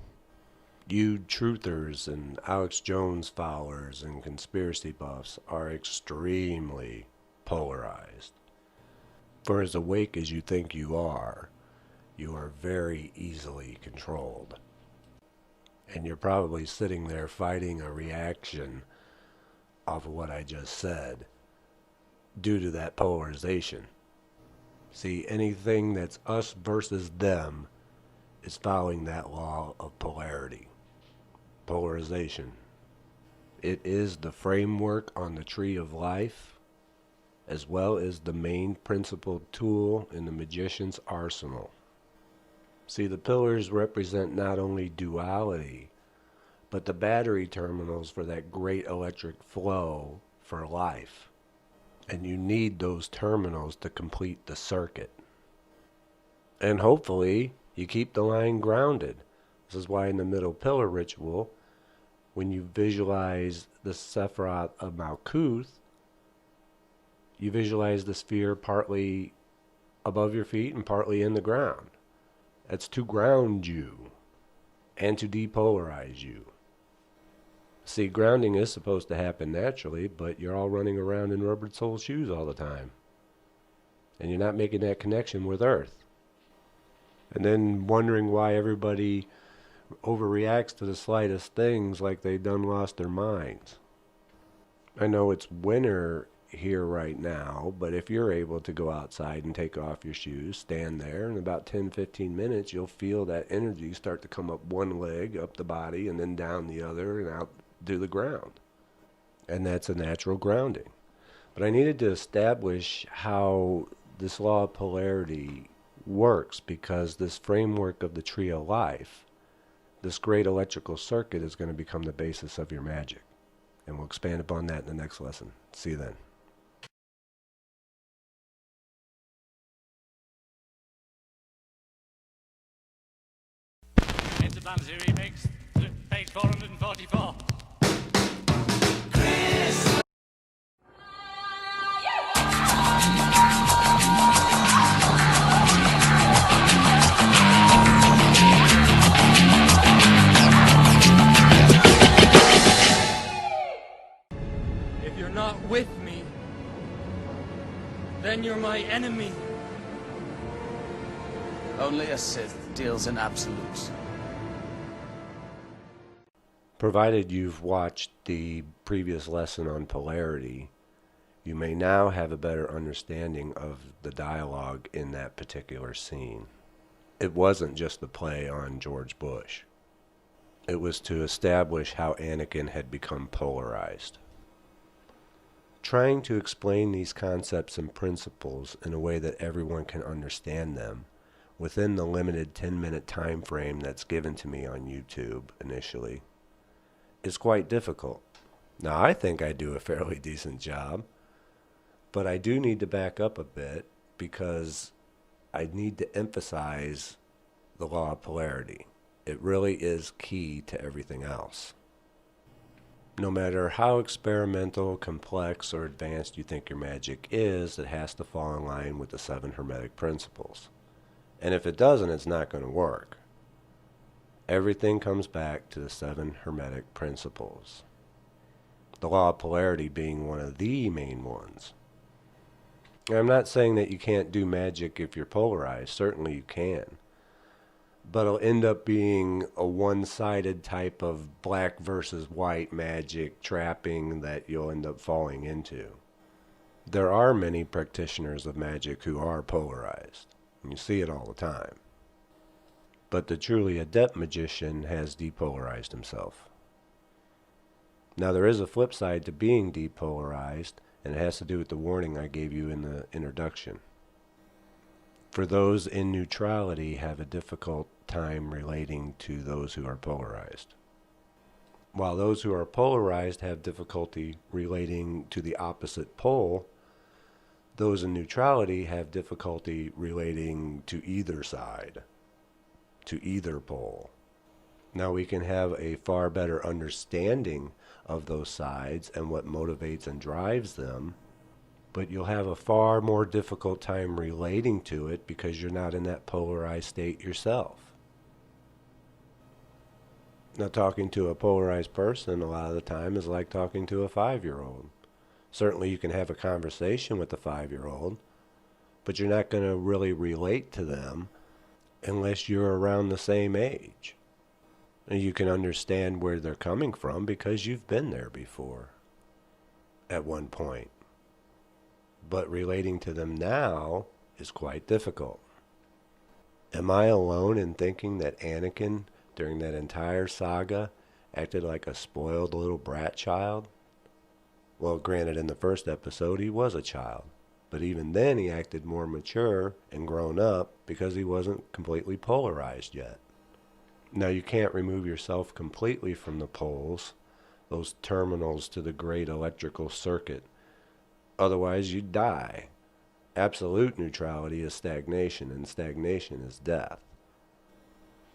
You truthers and Alex Jones followers and conspiracy buffs are extremely polarized. For as awake as you think you are very easily controlled. And you're probably sitting there fighting a reaction off of what I just said due to that polarization. See, anything that's us versus them is following that law of polarity, polarization. It is the framework on the tree of life, as well as the main principal tool in the magician's arsenal. See, the pillars represent not only duality, but the battery terminals for that great electric flow for life. And you need those terminals to complete the circuit. And hopefully, you keep the line grounded. This is why in the middle pillar ritual, when you visualize the Sephiroth of Malkuth, you visualize the sphere partly above your feet and partly in the ground. That's to ground you and to depolarize you. See, grounding is supposed to happen naturally, but you're all running around in rubber-soled shoes all the time. And you're not making that connection with Earth. And then wondering why everybody overreacts to the slightest things like they done lost their minds. I know it's winter here right now, but if you're able to go outside and take off your shoes, stand there, in about 10-15 minutes, you'll feel that energy start to come up one leg, up the body, and then down the other, and out to the ground. And that's a natural grounding. But I needed to establish how this law of polarity works, because this framework of the tree of life, this great electrical circuit, is going to become the basis of your magic. And we'll expand upon that in the next lesson. See you then. It's a Bamsey remix. Page 444. If you're not with me, then you're my enemy. Only a Sith deals in absolutes. Provided you've watched the previous lesson on polarity, you may now have a better understanding of the dialogue in that particular scene. It wasn't just a play on George Bush. It was to establish how Anakin had become polarized. Trying to explain these concepts and principles in a way that everyone can understand them within the limited 10-minute time frame that's given to me on YouTube initially is quite difficult. Now, I think I do a fairly decent job, but I do need to back up a bit because I need to emphasize the law of polarity. It really is key to everything else. No matter how experimental, complex, or advanced you think your magic is, it has to fall in line with the 7 Hermetic principles. And if it doesn't, it's not going to work. Everything comes back to the 7 Hermetic principles. The law of polarity being one of the main ones. And I'm not saying that you can't do magic if you're polarized. Certainly you can. But it'll end up being a one-sided type of black versus white magic trapping that you'll end up falling into. There are many practitioners of magic who are polarized. And you see it all the time. But the truly adept magician has depolarized himself. Now there is a flip side to being depolarized, and it has to do with the warning I gave you in the introduction. For those in neutrality have a difficult time relating to those who are polarized. While those who are polarized have difficulty relating to the opposite pole, those in neutrality have difficulty relating to either side, to either pole. Now we can have a far better understanding of those sides and what motivates and drives them, but you'll have a far more difficult time relating to it because you're not in that polarized state yourself. Now, talking to a polarized person a lot of the time is like talking to a 5-year-old. Certainly you can have a conversation with a 5-year-old, but you're not going to really relate to them unless you're around the same age. And you can understand where they're coming from because you've been there before at one point. But relating to them now is quite difficult. Am I alone in thinking that Anakin, during that entire saga, acted like a spoiled little brat child? Well, granted, in the first episode he was a child, but even then he acted more mature and grown up because he wasn't completely polarized yet. Now, you can't remove yourself completely from the poles, those terminals to the great electrical circuit. Otherwise, you'd die. Absolute neutrality is stagnation, and stagnation is death.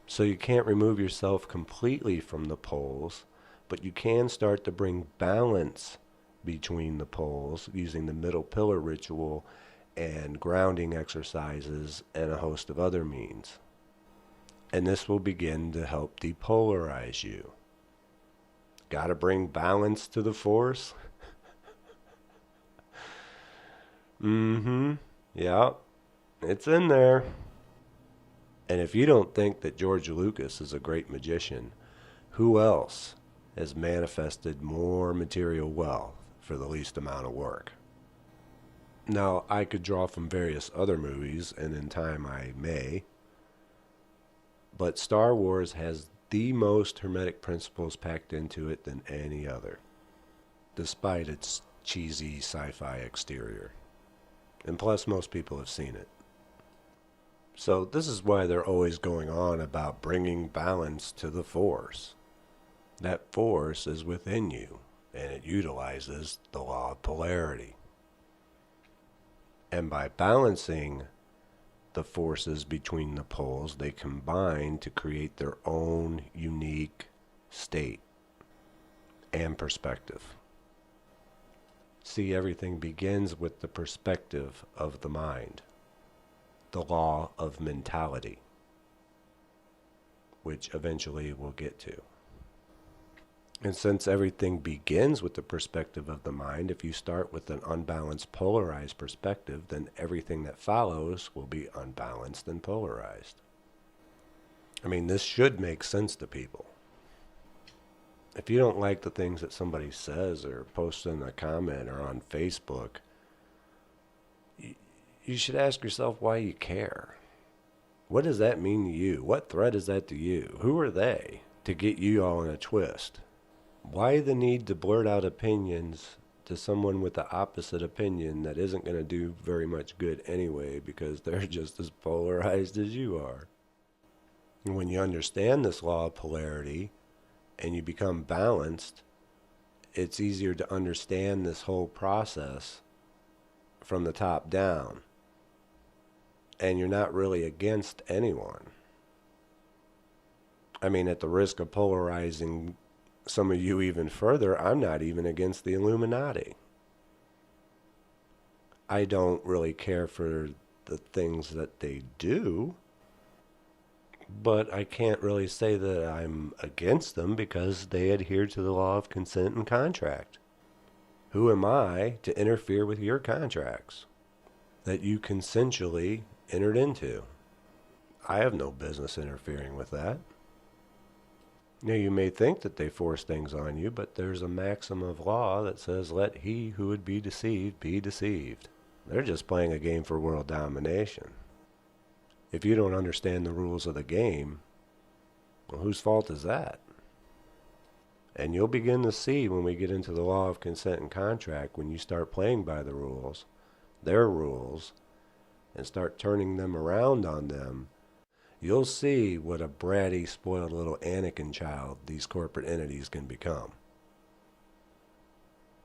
So you can't remove yourself completely from the poles, but you can start to bring balance between the poles using the middle pillar ritual and grounding exercises and a host of other means. And this will begin to help depolarize you. Got to bring balance to the force? Yeah, it's in there. And if you don't think that George Lucas is a great magician, who else has manifested more material wealth for the least amount of work? Now, I could draw from various other movies, and in time I may, but Star Wars has the most hermetic principles packed into it than any other, despite its cheesy sci-fi exterior. And plus, most people have seen it. So this is why they're always going on about bringing balance to the Force. That force is within you, and it utilizes the law of polarity. And by balancing the forces between the poles, they combine to create their own unique state, and perspective. See, everything begins with the perspective of the mind, the law of mentality, which eventually we'll get to. And since everything begins with the perspective of the mind, if you start with an unbalanced, polarized perspective, then everything that follows will be unbalanced and polarized. I mean, this should make sense to people. If you don't like the things that somebody says or posts in a comment or on Facebook, you should ask yourself why you care. What does that mean to you? What threat is that to you? Who are they to get you all in a twist? Why the need to blurt out opinions to someone with the opposite opinion that isn't going to do very much good anyway because they're just as polarized as you are? And when you understand this law of polarity and you become balanced, it's easier to understand this whole process from the top down. And you're not really against anyone. I mean, at the risk of polarizing some of you even further, I'm not even against the Illuminati. I don't really care for the things that they do, but I can't really say that I'm against them because they adhere to the law of consent and contract. Who am I to interfere with your contracts that you consensually entered into? I have no business interfering with that. Now, you may think that they force things on you, but there's a maxim of law that says, let he who would be deceived be deceived. They're just playing a game for world domination. If you don't understand the rules of the game, well, whose fault is that? And you'll begin to see when we get into the law of consent and contract, when you start playing by the rules, their rules, and start turning them around on them, you'll see what a bratty, spoiled little Anakin child these corporate entities can become.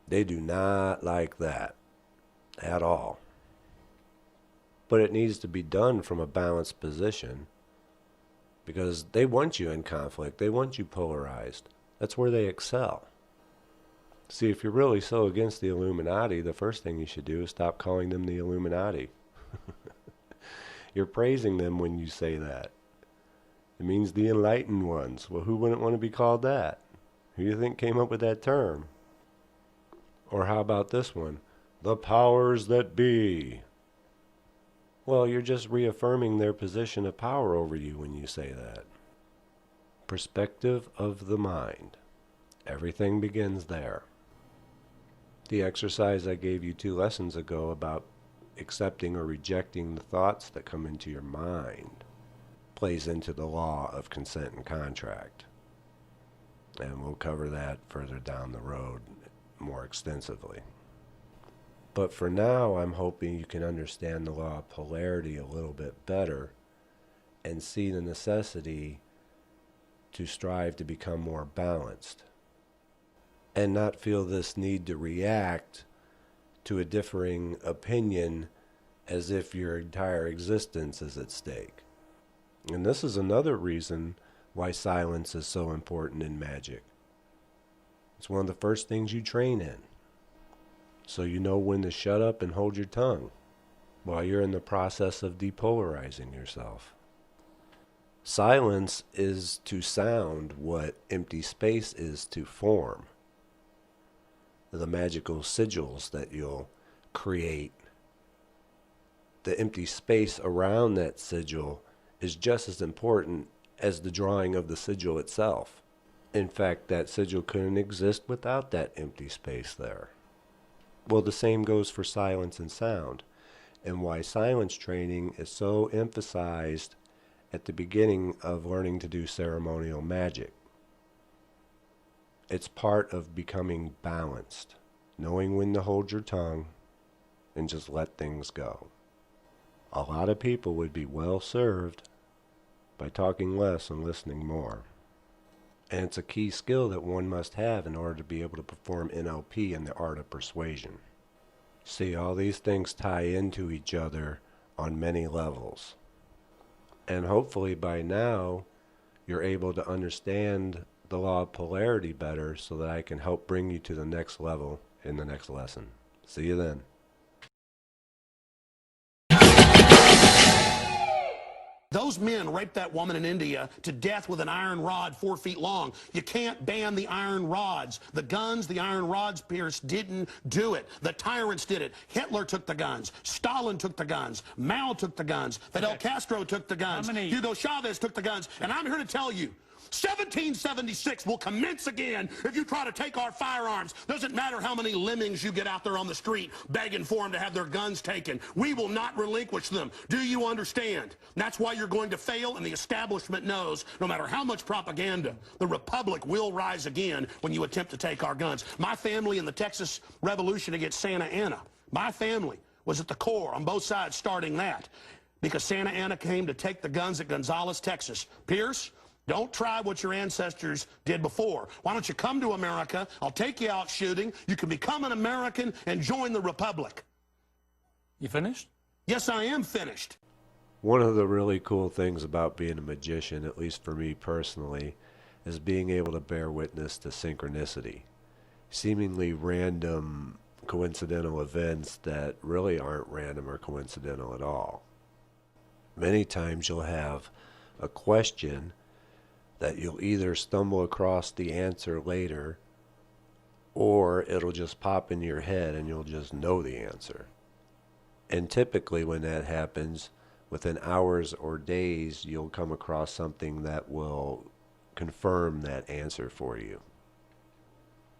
They do not like that at all. But it needs to be done from a balanced position because they want you in conflict. They want you polarized. That's where they excel. See, if you're really so against the Illuminati, the first thing you should do is stop calling them the Illuminati. You're praising them when you say that. It means the enlightened ones. Well, who wouldn't want to be called that? Who do you think came up with that term? Or how about this one? The powers that be. Well, you're just reaffirming their position of power over you when you say that. Perspective of the mind. Everything begins there. The exercise I gave you 2 lessons ago about accepting or rejecting the thoughts that come into your mind plays into the law of consent and contract. And we'll cover that further down the road more extensively. But for now, I'm hoping you can understand the law of polarity a little bit better and see the necessity to strive to become more balanced and not feel this need to react to a differing opinion as if your entire existence is at stake. And this is another reason why silence is so important in Magick. It's one of the first things you train in, so you know when to shut up and hold your tongue while you're in the process of depolarizing yourself. Silence is to sound what empty space is to form. The magical sigils that you'll create, the empty space around that sigil is just as important as the drawing of the sigil itself. In fact, that sigil couldn't exist without that empty space there. Well, the same goes for silence and sound, and why silence training is so emphasized at the beginning of learning to do ceremonial magic. It's part of becoming balanced, knowing when to hold your tongue and just let things go. A lot of people would be well served by talking less and listening more. And it's a key skill that one must have in order to be able to perform NLP and the art of persuasion. See, all these things tie into each other on many levels. And hopefully by now, you're able to understand the law of polarity better so that I can help bring you to the next level in the next lesson. See you then. Those men raped that woman in India to death with an iron rod 4 feet long. You can't ban the iron rods. The guns, the iron rods, Pierce, didn't do it. The tyrants did it. Hitler took the guns. Stalin took the guns. Mao took the guns. Fidel Castro took the guns. Hugo Chavez took the guns. And I'm here to tell you, 1776 will commence again if you try to take our firearms. Doesn't matter how many lemmings you get out there on the street begging for them to have their guns taken. We will not relinquish them. Do you understand? That's why you're going to fail, and the establishment knows no matter how much propaganda, the Republic will rise again when you attempt to take our guns. My family in the Texas Revolution against Santa Anna, my family was at the core on both sides starting that because Santa Anna came to take the guns at Gonzales, Texas. Pierce, don't try what your ancestors did before. Why don't you come to America? I'll take you out shooting. You can become an American and join the Republic. You finished? Yes, I am finished. One of the really cool things about being a magician, at least for me personally, is being able to bear witness to synchronicity. Seemingly random, coincidental events that really aren't random or coincidental at all. Many times you'll have a question that you'll either stumble across the answer later, or it'll just pop in your head and you'll just know the answer. And typically when that happens, within hours or days, you'll come across something that will confirm that answer for you.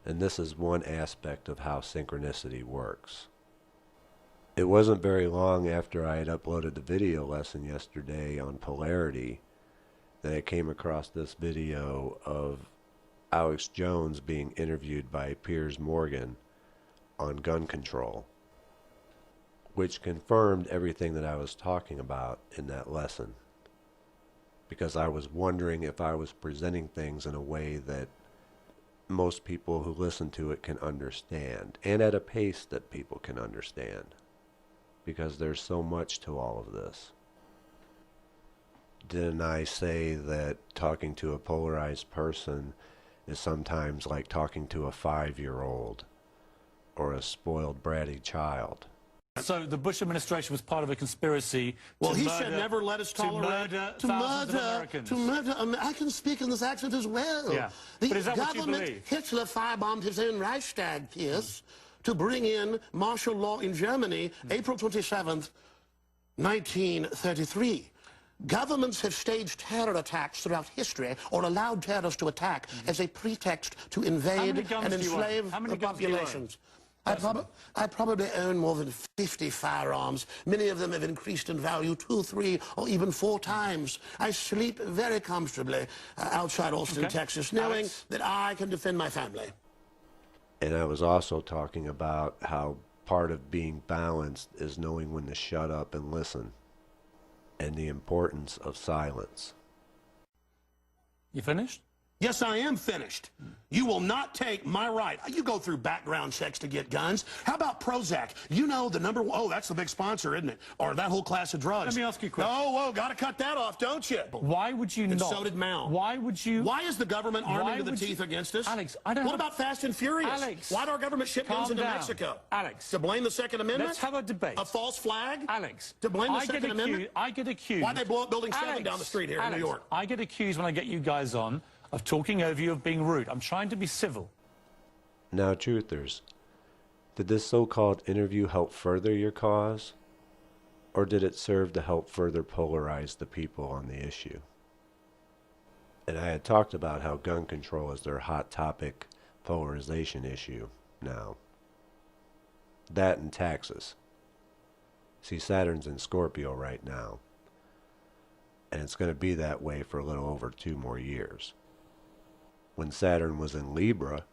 And this is one aspect of how synchronicity works. It wasn't very long after I had uploaded the video lesson yesterday on polarity that I came across this video of Alex Jones being interviewed by Piers Morgan on gun control, which confirmed everything that I was talking about in that lesson, because I was wondering if I was presenting things in a way that most people who listen to it can understand, and at a pace that people can understand, because there's so much to all of this. Didn't I say that talking to a polarized person is sometimes like talking to a 5-year-old or a spoiled, bratty child? So the Bush administration was part of a conspiracy Well, to he murder, said never let us tolerate to murder thousands of Americans. I can speak in this accent as well. Yeah. The But is that what you government, believe? Hitler firebombed his own Reichstag, Pierce, to bring in martial law in Germany, April 27th, 1933. Governments have staged terror attacks throughout history or allowed terrorists to attack as a pretext to invade and enslave the populations. I probably own more than 50 firearms. Many of them have increased in value 2, 3, or even 4 times. I sleep very comfortably outside Austin, Texas, knowing that I can defend my family. And I was also talking about how part of being balanced is knowing when to shut up and listen, and the importance of silence. You finished? Yes, I am finished. You will not take my right. You go through background checks to get guns. How about Prozac? You know the number one. Oh, that's the big sponsor, isn't it? Or that whole class of drugs. Let me ask you a question. Oh, got to cut that off, don't you? Why would you And not? so did Mao. Why would you? Why is the government arming to the would teeth you- against us? Alex, I don't What have- about Fast and Furious? Alex, Why did our government ship guns calm into down. Mexico? Alex. To blame the Second Amendment? Let's have a debate. A false flag? Alex. To blame the Second Amendment? I get accused. Why'd they blow up Building 7 Alex, down the street here in New York? I get accused when I get you guys on of talking over you, of being rude. I'm trying to be civil. Now, truthers, did this so-called interview help further your cause, or did it serve to help further polarize the people on the issue? And I had talked about how gun control is their hot topic polarization issue now. That and taxes. See, Saturn's in Scorpio right now, and it's going to be that way for a little over 2 more years. When Saturn was in Libra,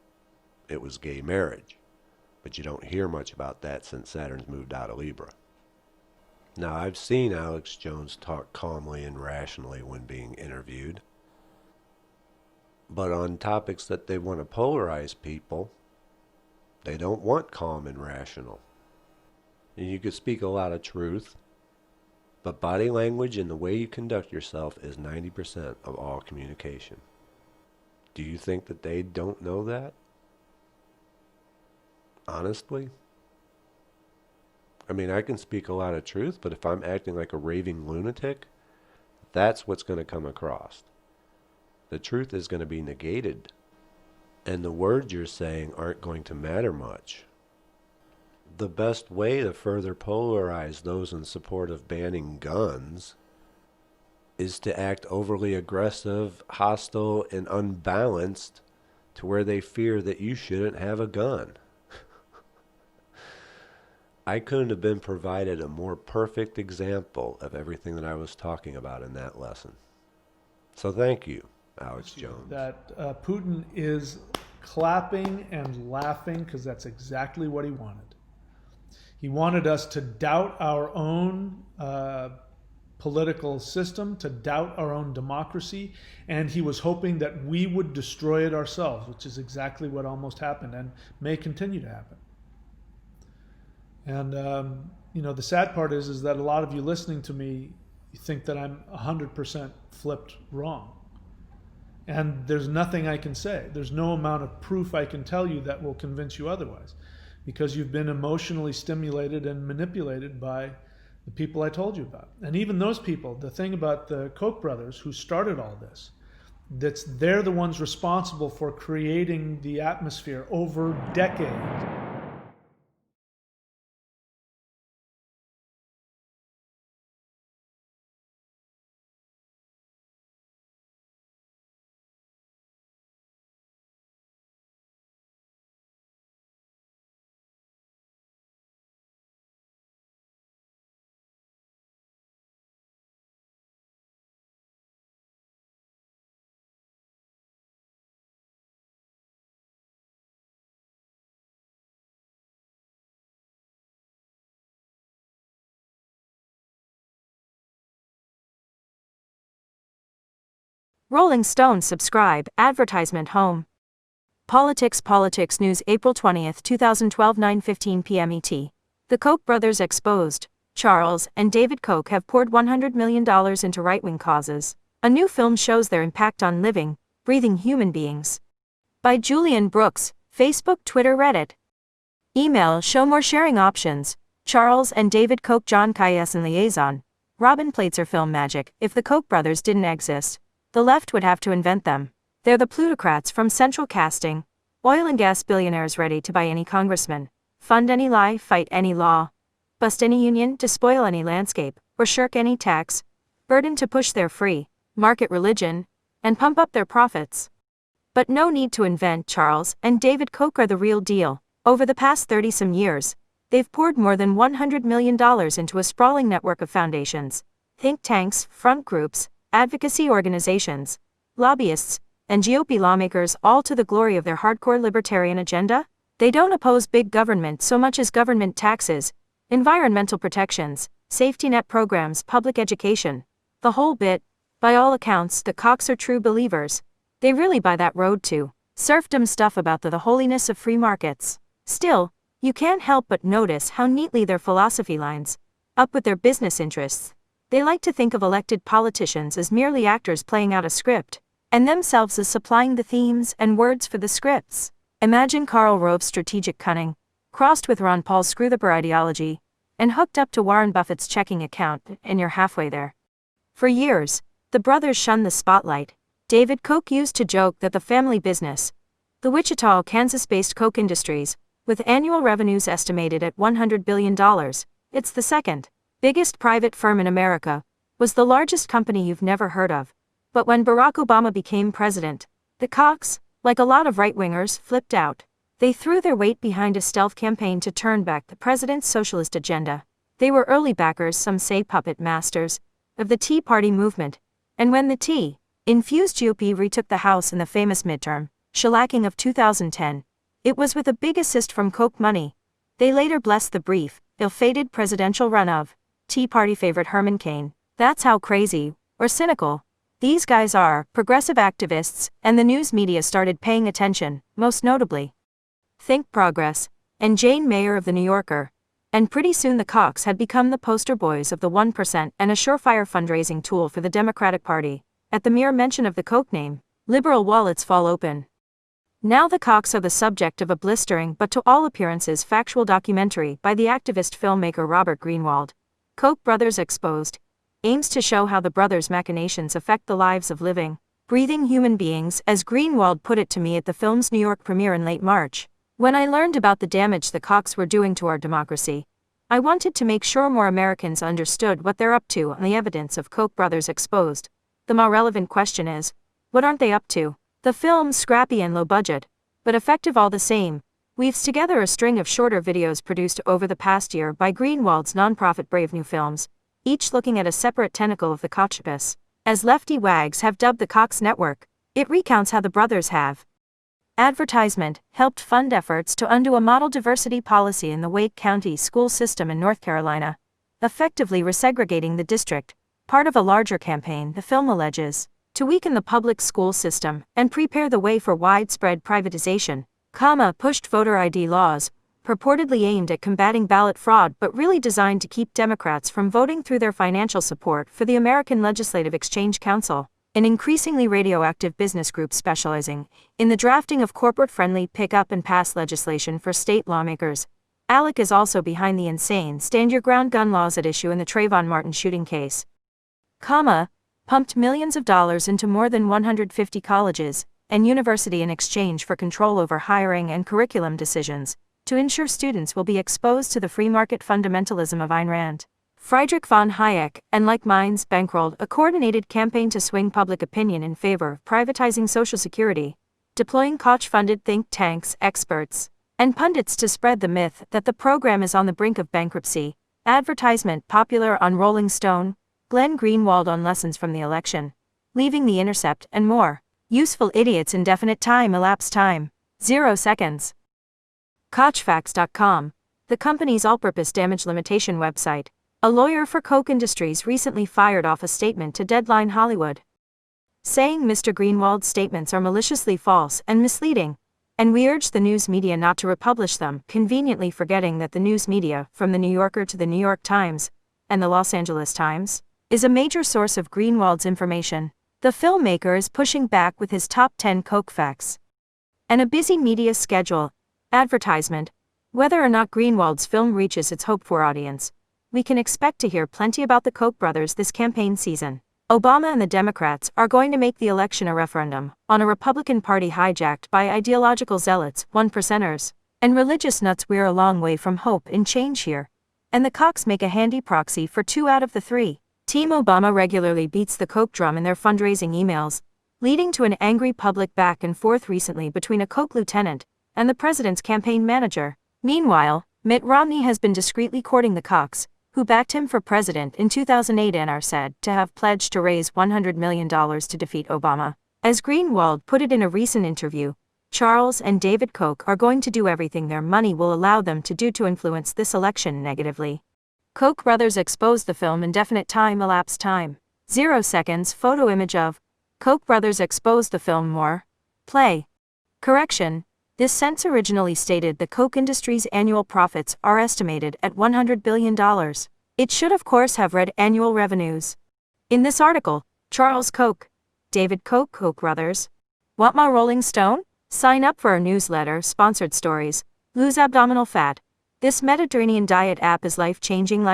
it was gay marriage, but you don't hear much about that since Saturn's moved out of Libra. Now, I've seen Alex Jones talk calmly and rationally when being interviewed, but on topics that they want to polarize people, they don't want calm and rational. And you could speak a lot of truth, but body language and the way you conduct yourself is 90% of all communication. Do you think that they don't know that? Honestly? I mean, I can speak a lot of truth, but if I'm acting like a raving lunatic, that's what's going to come across. The truth is going to be negated, and the words you're saying aren't going to matter much. The best way to further polarize those in support of banning guns is to act overly aggressive, hostile, and unbalanced to where they fear that you shouldn't have a gun. I couldn't have been provided a more perfect example of everything that I was talking about in that lesson. So thank you, Alex Jones. That Putin is clapping and laughing because that's exactly what he wanted. He wanted us to doubt our own political system, to doubt our own democracy, and he was hoping that we would destroy it ourselves, which is exactly what almost happened and may continue to happen. And the sad part is that a lot of you listening to me think that I'm 100% flipped wrong. And there's nothing I can say. There's no amount of proof I can tell you that will convince you otherwise, because you've been emotionally stimulated and manipulated by the people I told you about. And even those people, the thing about the Koch brothers who started all this, they're the ones responsible for creating the atmosphere over decades. Rolling Stone subscribe, advertisement home. Politics News April 20th, 2012 9:15 p.m. ET. The Koch brothers exposed. Charles and David Koch have poured $100 million into right-wing causes. A new film shows their impact on living, breathing human beings. By Julian Brooks, Facebook, Twitter, Reddit. Email show more sharing options. Charles and David Koch, John Kayes and Liaison. Robin Platzer film Magick. If the Koch brothers didn't exist, the left would have to invent them. They're the plutocrats from central casting, oil and gas billionaires ready to buy any congressman, fund any lie, fight any law, bust any union, despoil any landscape, or shirk any tax, burden to push their free market religion, and pump up their profits. But no need to invent. Charles and David Koch are the real deal. Over the past 30-some years, they've poured more than $100 million into a sprawling network of foundations, think tanks, front groups, advocacy organizations, lobbyists, and GOP lawmakers, all to the glory of their hardcore libertarian agenda. They don't oppose big government so much as government taxes, environmental protections, safety net programs, public education, the whole bit. By all accounts, the Kochs are true believers. They really buy that road to serfdom stuff about the holiness of free markets. Still, you can't help but notice how neatly their philosophy lines up with their business interests. They like to think of elected politicians as merely actors playing out a script, and themselves as supplying the themes and words for the scripts. Imagine Karl Rove's strategic cunning, crossed with Ron Paul's screw-the-bear ideology, and hooked up to Warren Buffett's checking account, and you're halfway there. For years, the brothers shunned the spotlight. David Koch used to joke that the family business, the Wichita, Kansas-based Koch Industries, with annual revenues estimated at $100 billion, it's the second biggest private firm in America, was the largest company you've never heard of. But when Barack Obama became president, the Kochs, like a lot of right-wingers, flipped out. They threw their weight behind a stealth campaign to turn back the president's socialist agenda. They were early backers, some say puppet masters, of the Tea Party movement, and when the tea-infused GOP retook the House in the famous midterm shellacking of 2010, it was with a big assist from Koch money. They later blessed the brief, ill-fated presidential run of Tea Party favorite Herman Cain. That's how crazy, or cynical, these guys are. Progressive activists and the news media started paying attention, most notably Think Progress and Jane Mayer of The New Yorker. And pretty soon the Kochs had become the poster boys of the 1% and a surefire fundraising tool for the Democratic Party. At the mere mention of the Koch name, Liberal wallets fall open. Now the cocks are the subject of a blistering but to all appearances factual documentary by the activist filmmaker Robert Greenwald. Koch brothers exposed aims to show how the brothers' machinations affect the lives of living, breathing human beings, as Greenwald put it to me at the film's New York premiere in late March. When I learned about the damage the Kochs were doing to our democracy, I wanted to make sure more Americans understood what they're up to and the evidence of Koch brothers exposed. The more relevant question is, what aren't they up to? The film, scrappy and low budget, but effective all the same, weaves together a string of shorter videos produced over the past year by Greenwald's nonprofit Brave New Films, each looking at a separate tentacle of the Koch abyss. As lefty wags have dubbed the Koch network, it recounts how the brothers have advertisement helped fund efforts to undo a model diversity policy in the Wake County school system in North Carolina, effectively resegregating the district, part of a larger campaign the film alleges to weaken the public school system and prepare the way for widespread privatization, pushed voter ID laws, purportedly aimed at combating ballot fraud but really designed to keep Democrats from voting through their financial support for the American Legislative Exchange Council, an increasingly radioactive business group specializing in the drafting of corporate-friendly pick-up and pass legislation for state lawmakers. ALEC is also behind the insane stand-your-ground gun laws at issue in the Trayvon Martin shooting case. Pumped millions of dollars into more than 150 colleges and universities in exchange for control over hiring and curriculum decisions, to ensure students will be exposed to the free market fundamentalism of Ayn Rand. Friedrich von Hayek and like minds bankrolled a coordinated campaign to swing public opinion in favor of privatizing Social Security, deploying Koch-funded think tanks, experts, and pundits to spread the myth that the program is on the brink of bankruptcy. Advertisement popular on Rolling Stone, Glenn Greenwald on lessons from the election, Leaving the Intercept, and more. Useful idiots. Indefinite time elapsed time 0 seconds. Kochfacts.com, the company's all-purpose damage limitation website. A lawyer for Koch Industries recently fired off a statement to Deadline Hollywood, saying Mr. Greenwald's statements are maliciously false and misleading, and we urge the news media not to republish them, conveniently forgetting that the news media, from the New Yorker to the New York Times and the Los Angeles Times, is a major source of Greenwald's information. The filmmaker is pushing back with his top 10 Koch facts and a busy media schedule. Advertisement. Whether or not Greenwald's film reaches its hoped-for audience, we can expect to hear plenty about the Koch brothers this campaign season. Obama and the Democrats are going to make the election a referendum on a Republican Party hijacked by ideological zealots, one-percenters, and religious nuts. We're a long way from hope and change here, and the Kochs make a handy proxy for 2 out of the 3. Team Obama regularly beats the Koch drum in their fundraising emails, leading to an angry public back and forth recently between a Koch lieutenant and the president's campaign manager. Meanwhile, Mitt Romney has been discreetly courting the Kochs, who backed him for president in 2008 and are said to have pledged to raise $100 million to defeat Obama. As Greenwald put it in a recent interview, Charles and David Koch are going to do everything their money will allow them to do to influence this election negatively. Koch brothers exposed the film. Indefinite time elapsed time 0 seconds. Photo image of Koch brothers exposed the film. More play. Correction. This sentence originally stated the Koch Industries' annual profits are estimated at $100 billion. It should of course have read annual revenues. In this article, Charles Koch, David Koch, Koch brothers. Want more Rolling Stone? Sign up for our newsletter, sponsored stories, lose abdominal fat. This Mediterranean diet app is life-changing.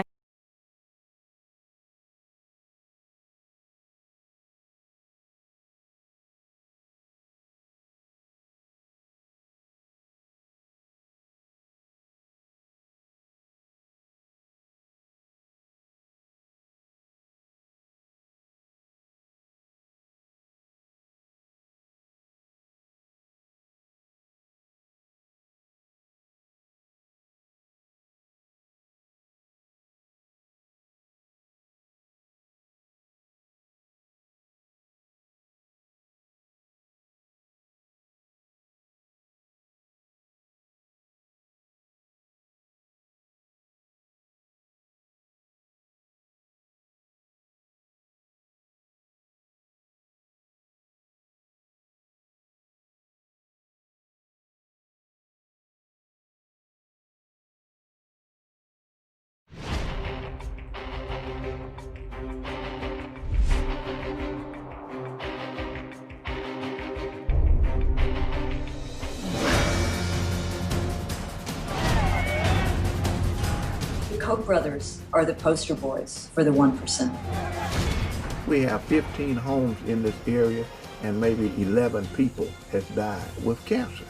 Koch brothers are the poster boys for the 1%. We have 15 homes in this area and maybe 11 people has died with cancer.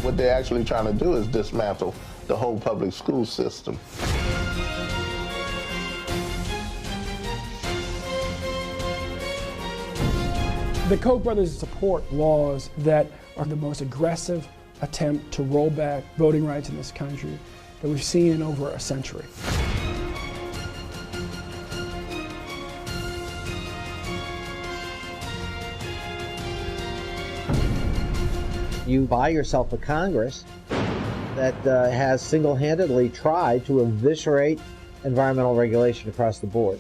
What they're actually trying to do is dismantle the whole public school system. The Koch brothers support laws that are the most aggressive attempt to roll back voting rights in this country that we've seen in over a century. You buy yourself a Congress that has single-handedly tried to eviscerate environmental regulation across the board.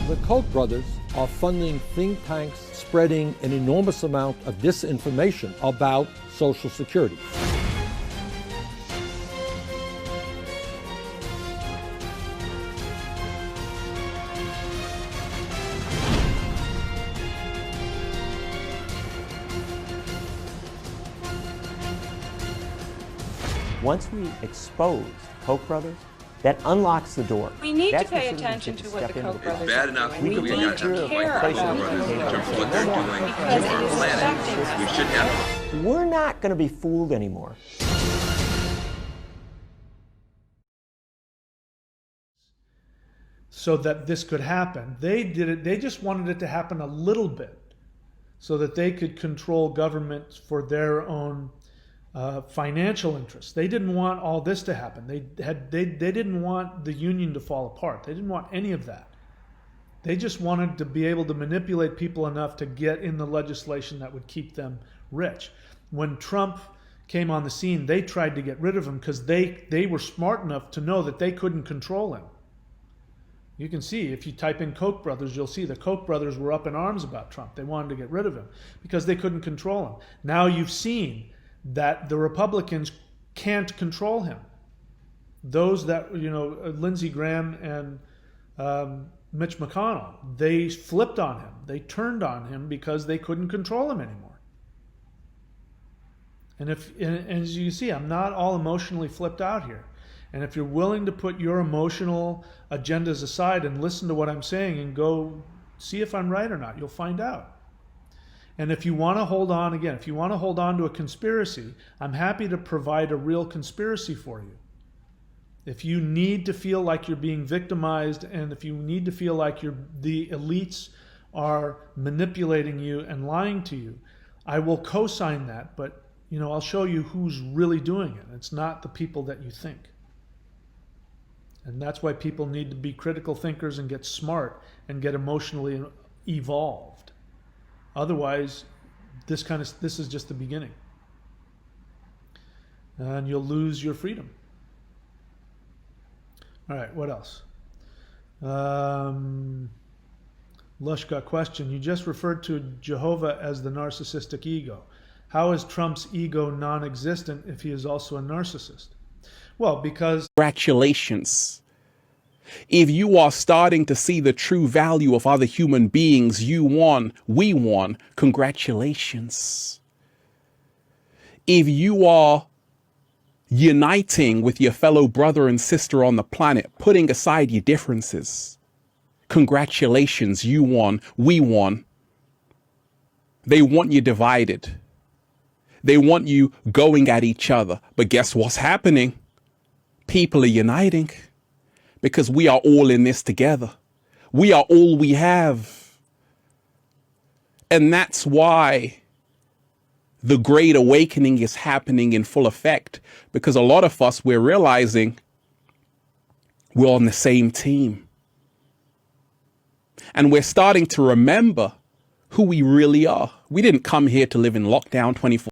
The Koch brothers are funding think tanks spreading an enormous amount of disinformation about Social Security. Once we expose Koch brothers, that unlocks the door. We need to pay attention to what the Koch brothers are doing. We need to care about what they're doing because it is affecting us. We should have. We're not going to be fooled anymore. So that this could happen. They did it, they just wanted it to happen a little bit so that they could control government for their own financial interests. They didn't want all this to happen. They didn't want the union to fall apart. They didn't want any of that. They just wanted to be able to manipulate people enough to get in the legislation that would keep them rich. When Trump came on the scene, they tried to get rid of him because they were smart enough to know that they couldn't control him. You can see, if you type in Koch brothers, you'll see the Koch brothers were up in arms about Trump. They wanted to get rid of him because they couldn't control him. Now you've seen that the Republicans can't control him. Those that, Lindsey Graham and Mitch McConnell, they flipped on him. They turned on him because they couldn't control him anymore. And as you see, I'm not all emotionally flipped out here. And if you're willing to put your emotional agendas aside and listen to what I'm saying and go see if I'm right or not, you'll find out. And if you want to hold on, again, if you want to hold on to a conspiracy, I'm happy to provide a real conspiracy for you. If you need to feel like you're being victimized, and if you need to feel like the elites are manipulating you and lying to you, I will co-sign that, but I'll show you who's really doing it. It's not the people that you think. And that's why people need to be critical thinkers and get smart and get emotionally evolved. Otherwise, this is just the beginning. And you'll lose your freedom. All right, what else? Lushka question. You just referred to Jehovah as the narcissistic ego. How is Trump's ego non-existent if he is also a narcissist? Well, because... Congratulations. If you are starting to see the true value of other human beings, you won, we won, congratulations. If you are uniting with your fellow brother and sister on the planet, putting aside your differences, congratulations, you won, we won. They want you divided. They want you going at each other. But guess what's happening? People are uniting. Because we are all in this together. We are all we have. And that's why the Great Awakening is happening in full effect. Because a lot of us, we're realizing we're on the same team. And we're starting to remember who we really are. We didn't come here to live in lockdown 24